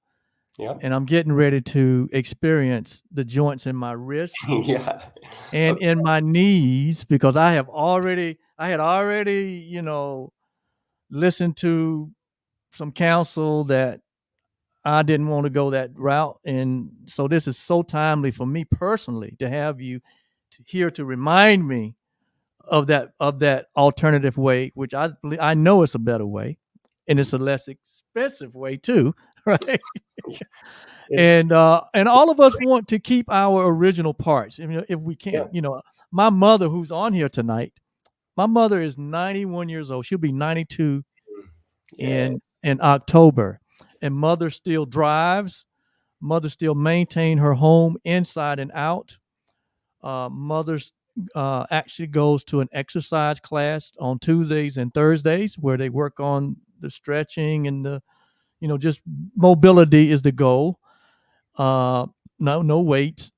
Speaker 3: Yeah.
Speaker 2: And I'm getting ready to experience the joints in my wrist
Speaker 3: Yeah.
Speaker 2: and in my knees, because I had already, listened to some counsel that I didn't want to go that route. And so this is so timely for me personally to have you here to remind me of that alternative way, which I know it's a better way, and it's a less expensive way too, right?
Speaker 3: It's
Speaker 2: And all of us want to keep our original parts. I mean, if we
Speaker 3: yeah,
Speaker 2: can, my mother, who's on here tonight, my mother is 91 years old. She'll be 92
Speaker 3: yeah,
Speaker 2: in October, and mother still drives. Mother still maintain her home inside and out. Mother's actually goes to an exercise class on Tuesdays and Thursdays where they work on the stretching and the, just mobility is the goal. No weights.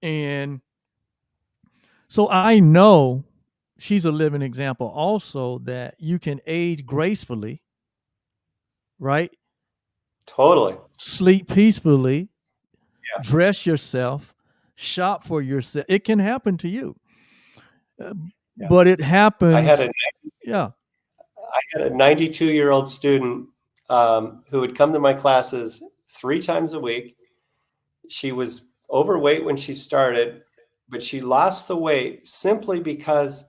Speaker 2: And so I know she's a living example also that you can age gracefully, right?
Speaker 3: totally.
Speaker 2: Sleep peacefully,
Speaker 3: Yeah,
Speaker 2: dress yourself, shop for yourself. It can happen to you. Uh,
Speaker 3: yeah.
Speaker 2: but it
Speaker 3: I had
Speaker 2: happens.
Speaker 3: a
Speaker 2: Yeah.
Speaker 3: 92-year-old student who would come to my classes 3 times a week. She was overweight when she started, but she lost the weight simply because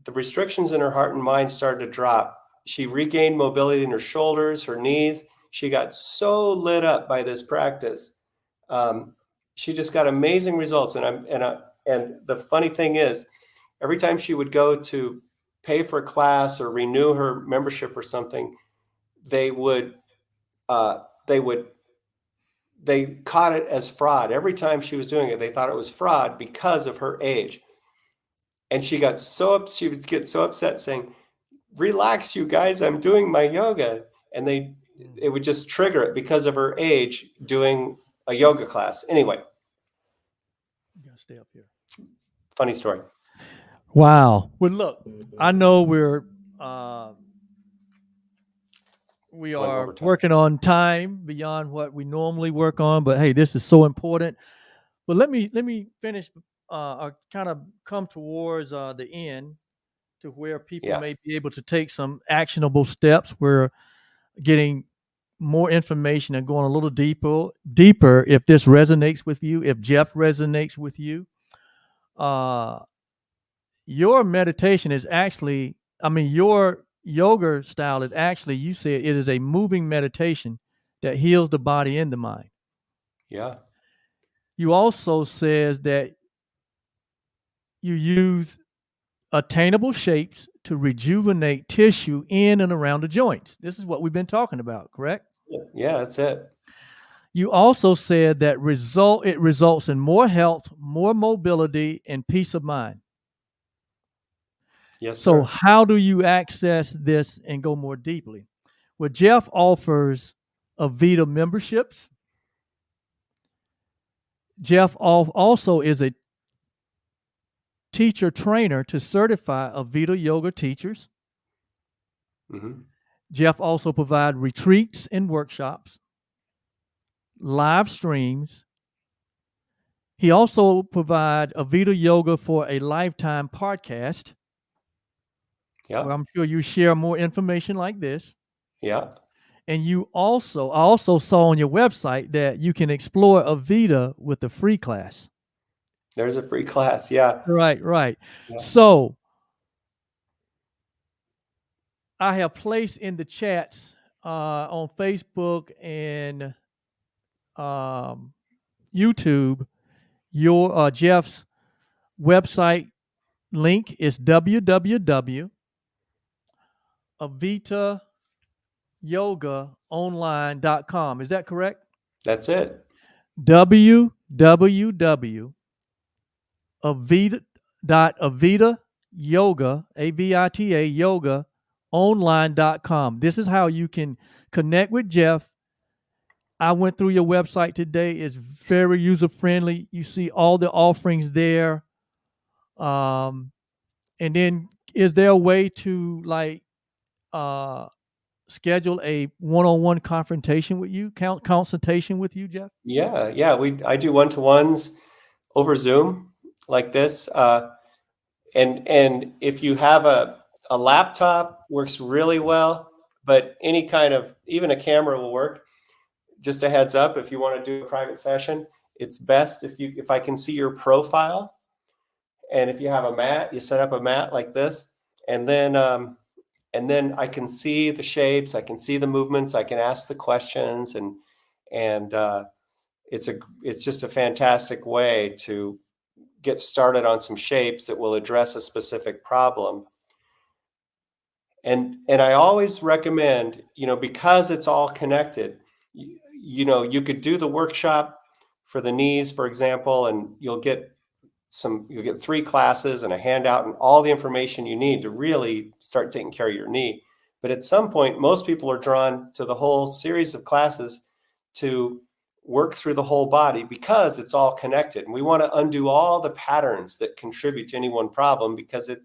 Speaker 3: the restrictions in her heart and mind started to drop. She regained mobility in her shoulders, her knees. She got so lit up by this practice. She just got amazing results. And the funny thing is, every time she would go to pay for a class or renew her membership or something, they would uh, they caught it as fraud. Every time she was doing it, they thought it was fraud because of her age. And she would get so upset saying, "Relax, you guys, I'm doing my yoga." And it would just trigger it because of her age doing a yoga class. Anyway,
Speaker 2: You gotta stay up here.
Speaker 3: funny story.
Speaker 2: Wow. Well, look, I know uh, we
Speaker 3: Going
Speaker 2: are
Speaker 3: over time.
Speaker 2: working on time beyond what we normally work on, but hey, this is so important. But let me finish or kind of come towards the end to where people
Speaker 3: Yeah.
Speaker 2: may be able to take some actionable steps. We're getting more information and going a little deeper if this resonates with you, if Jeff resonates with you. Uh, your meditation is actually, I mean, your yoga style is actually, you said it is a moving meditation that heals the body and the mind.
Speaker 3: Yeah.
Speaker 2: You also says that you use attainable shapes to rejuvenate tissue in and around the joints. This is what we've been talking about, correct?
Speaker 3: Yeah, that's it.
Speaker 2: You also said that it results in more health, more mobility, and peace of mind.
Speaker 3: Yes,
Speaker 2: So
Speaker 3: sir.
Speaker 2: how do you access this and go more deeply? Well, Jeff offers AVITA memberships. Jeff also is a teacher trainer to certify AVITA yoga teachers.
Speaker 3: Hmm.
Speaker 2: Jeff also provides retreats and workshops, live streams. He also provides AVITA yoga for a lifetime podcast,
Speaker 3: Yeah.
Speaker 2: where I'm sure you share more information like this.
Speaker 3: Yeah.
Speaker 2: And I also saw on your website that you can explore AVITA with a free class.
Speaker 3: There's a free class. Yeah.
Speaker 2: Right.
Speaker 3: Yeah.
Speaker 2: So I have placed in the chats on Facebook and YouTube your Jeff's website link is www.avitayogaonline.com. Is that correct?
Speaker 3: That's it.
Speaker 2: www.avita.avita AVITA yoga online.com. This is how you can connect with Jeff. I went through your website today. It's very user friendly. You see all the offerings there. And then is there a way to uh, schedule a one-on-one consultation with you, Jeff?
Speaker 3: Yeah. Yeah. I do one-to-ones over Zoom like this. And if you have a laptop, works really well, but any kind of, even a camera will work. just a heads up, if you want to do a private session, it's best if I can see your profile, and if you have a mat, you set up a mat like this, and then I can see the shapes, I can see the movements, I can ask the questions, and it's just a fantastic way to get started on some shapes that will address a specific problem. And I always recommend, because it's all connected, you could do the workshop for the knees, for example, and you'll get 3 classes and a handout and all the information you need to really start taking care of your knee. But at some point, most people are drawn to the whole series of classes to work through the whole body because it's all connected. And we want to undo all the patterns that contribute to any one problem because it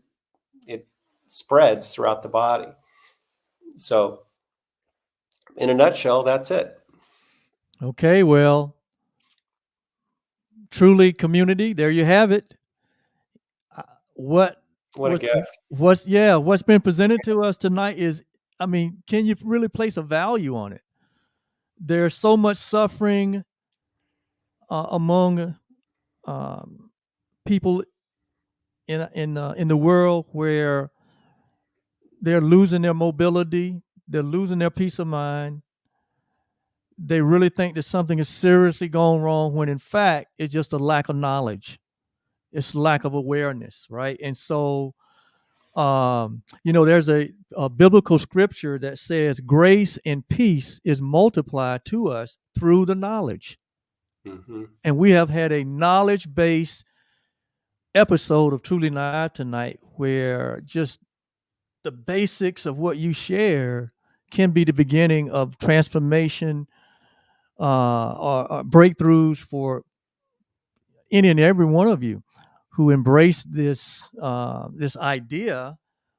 Speaker 3: spreads throughout the body. So in a nutshell, that's it.
Speaker 2: Okay, well, truly community, there you have it.
Speaker 3: What a gift.
Speaker 2: What's been presented to us tonight is, can you really place a value on it? There's so much suffering among people in the world where they're losing their mobility, they're losing their peace of mind. They really think that something is seriously going wrong when in fact it's just a lack of knowledge. It's lack of awareness, right? And so, there's a biblical scripture that says grace and peace is multiplied to us through the knowledge.
Speaker 3: Mm-hmm.
Speaker 2: And we have had a knowledge-based episode of Truly Live tonight where just the basics of what you share can be the beginning of transformation or breakthroughs for any and every one of you who embrace this idea,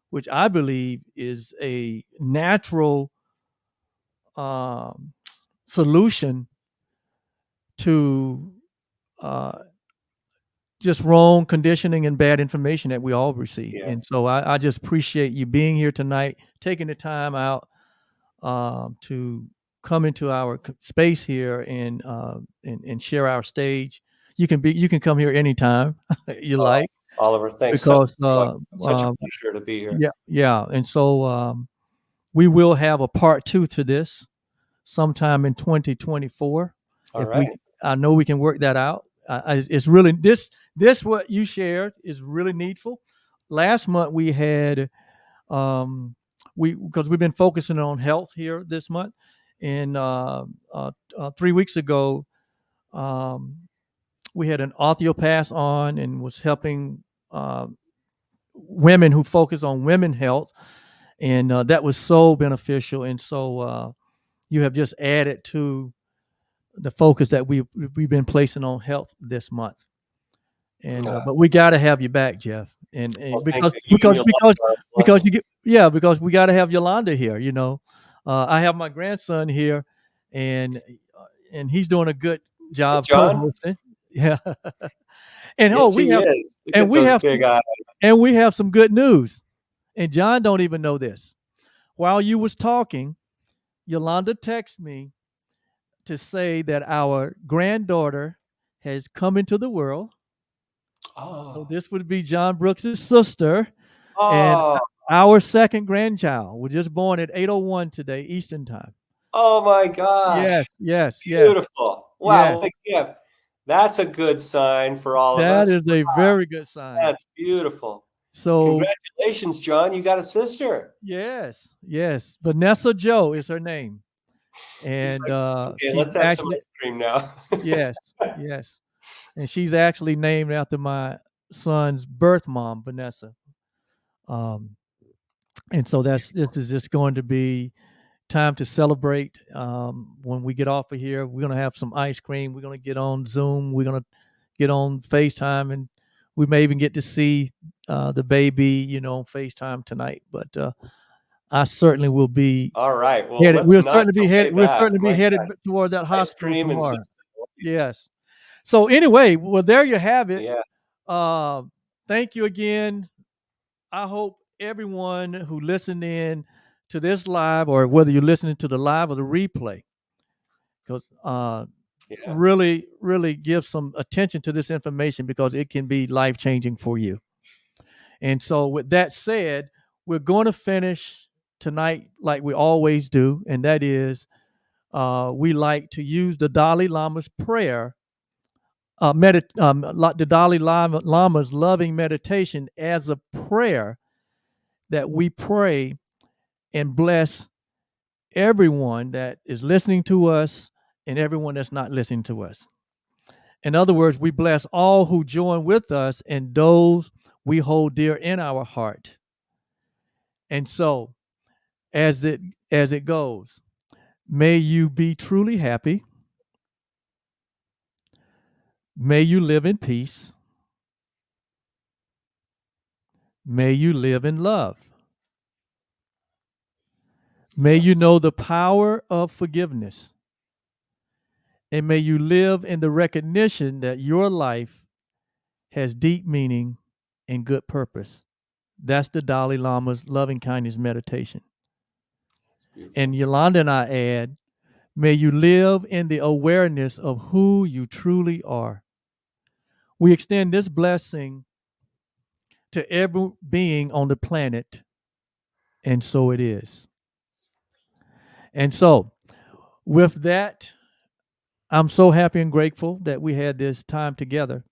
Speaker 2: which I believe is a natural solution to just wrong conditioning and bad information that we all receive.
Speaker 3: Yeah.
Speaker 2: And so I just appreciate you being here tonight, taking the time out to come into our space here and share our stage. You can come here anytime you like.
Speaker 3: Oliver, thanks.
Speaker 2: Because
Speaker 3: such a pleasure to be here.
Speaker 2: Yeah. And so we will have a part 2 to this sometime in 2024.
Speaker 3: All right.
Speaker 2: I know we can work that out. It's really this what you shared is really needful. Last month we had because we've been focusing on health here this month, and 3 weeks ago we had an osteopath on and was helping women who focus on women health, and that was so beneficial. And so you have just added to the focus that we've been placing on health this month. And but we got to have you back, Jeff, and because we got to have Yolanda here. I have my grandson here, and he's doing a good job co-hosting. Yeah. And
Speaker 3: yes,
Speaker 2: we have some good news. And John don't even know this. While you was talking, Yolanda texted me to say that our granddaughter has come into the world.
Speaker 3: Oh.
Speaker 2: So this would be John Brooks's sister. Oh. And our second grandchild was just born at 8:01 today, Eastern time.
Speaker 3: Oh my gosh.
Speaker 2: Yes.
Speaker 3: Beautiful. Wow, what a gift. That's a good sign for all of us.
Speaker 2: That is a very good sign.
Speaker 3: That's beautiful.
Speaker 2: So
Speaker 3: congratulations, John. You got a sister.
Speaker 2: Yes. Vanessa Joe is her name. And
Speaker 3: okay, let's have some ice cream now.
Speaker 2: Yes. And she's actually named after my son's birth mom, Vanessa. And so this is just going to be time to celebrate. When we get off of here, we're going to have some ice cream. We're going to get on Zoom. We're going to get on FaceTime, and we may even get to see the baby, on FaceTime tonight. But I certainly will be.
Speaker 3: All right. Well,
Speaker 2: we'll certainly be headed towards that hospital tomorrow. Yes. So anyway, well, there you have it.
Speaker 3: Yeah.
Speaker 2: Thank you again. I hope everyone who listened in to this live, or whether you're listening to the live or the replay, because
Speaker 3: Yeah.
Speaker 2: really give some attention to this information because it can be life-changing for you. And so with that said, we're going to finish tonight like we always do, and that is we like to use the Dalai Lama's prayer, the Dalai Lama's loving meditation as a prayer that we pray and bless everyone that is listening to us and everyone that's not listening to us. In other words, we bless all who join with us and those we hold dear in our heart. And so, as it goes, may you be truly happy. May you live in peace. May you live in love. May you know the power of forgiveness. And may you live in the recognition that your life has deep meaning and good purpose. That's the Dalai Lama's loving kindness meditation. And Yolanda and I add, may you live in the awareness of who you truly are. We extend this blessing to every being on the planet, and so it is. And so, with that, I'm so happy and grateful that we had this time together.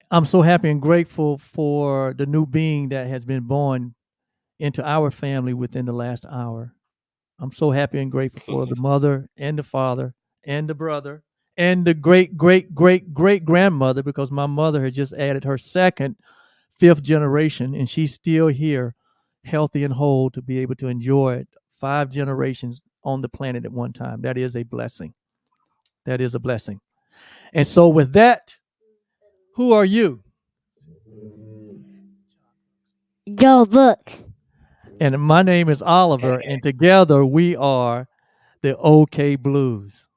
Speaker 2: I'm so happy and grateful for the new being that has been born into our family within the last hour. I'm so happy and grateful for the mother and the father and the brother and the great grandmother, because my mother had just added her second, fifth generation, and she's still here, healthy and whole, to be able to enjoy 5 generations on the planet at one time. That is a blessing. That is a blessing. And so with that, who are you?
Speaker 4: Joe Books.
Speaker 2: And my name is Oliver, and together we are the OK Blues.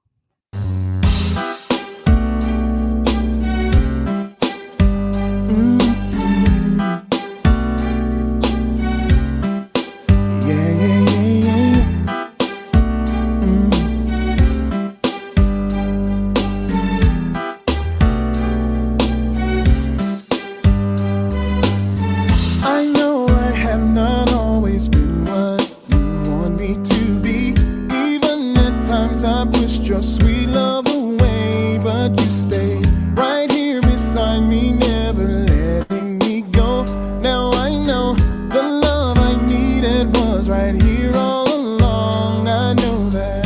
Speaker 1: I know I have not always been what you want me to be. Even at times I pushed your sweet love away, but you stayed right here beside me, never letting me go. Now I know the love I needed was right here all along. I know that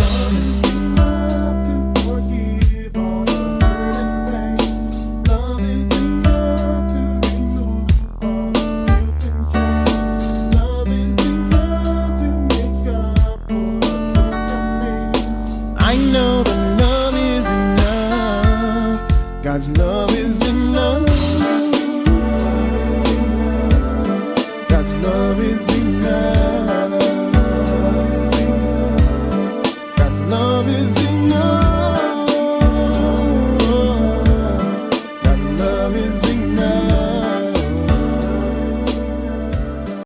Speaker 1: love to forgive all the hurt and pain. Love is enough to ignore all you can change. Love is enough to make up for what remains. I know that love is enough. God's love is enough. God's love is enough.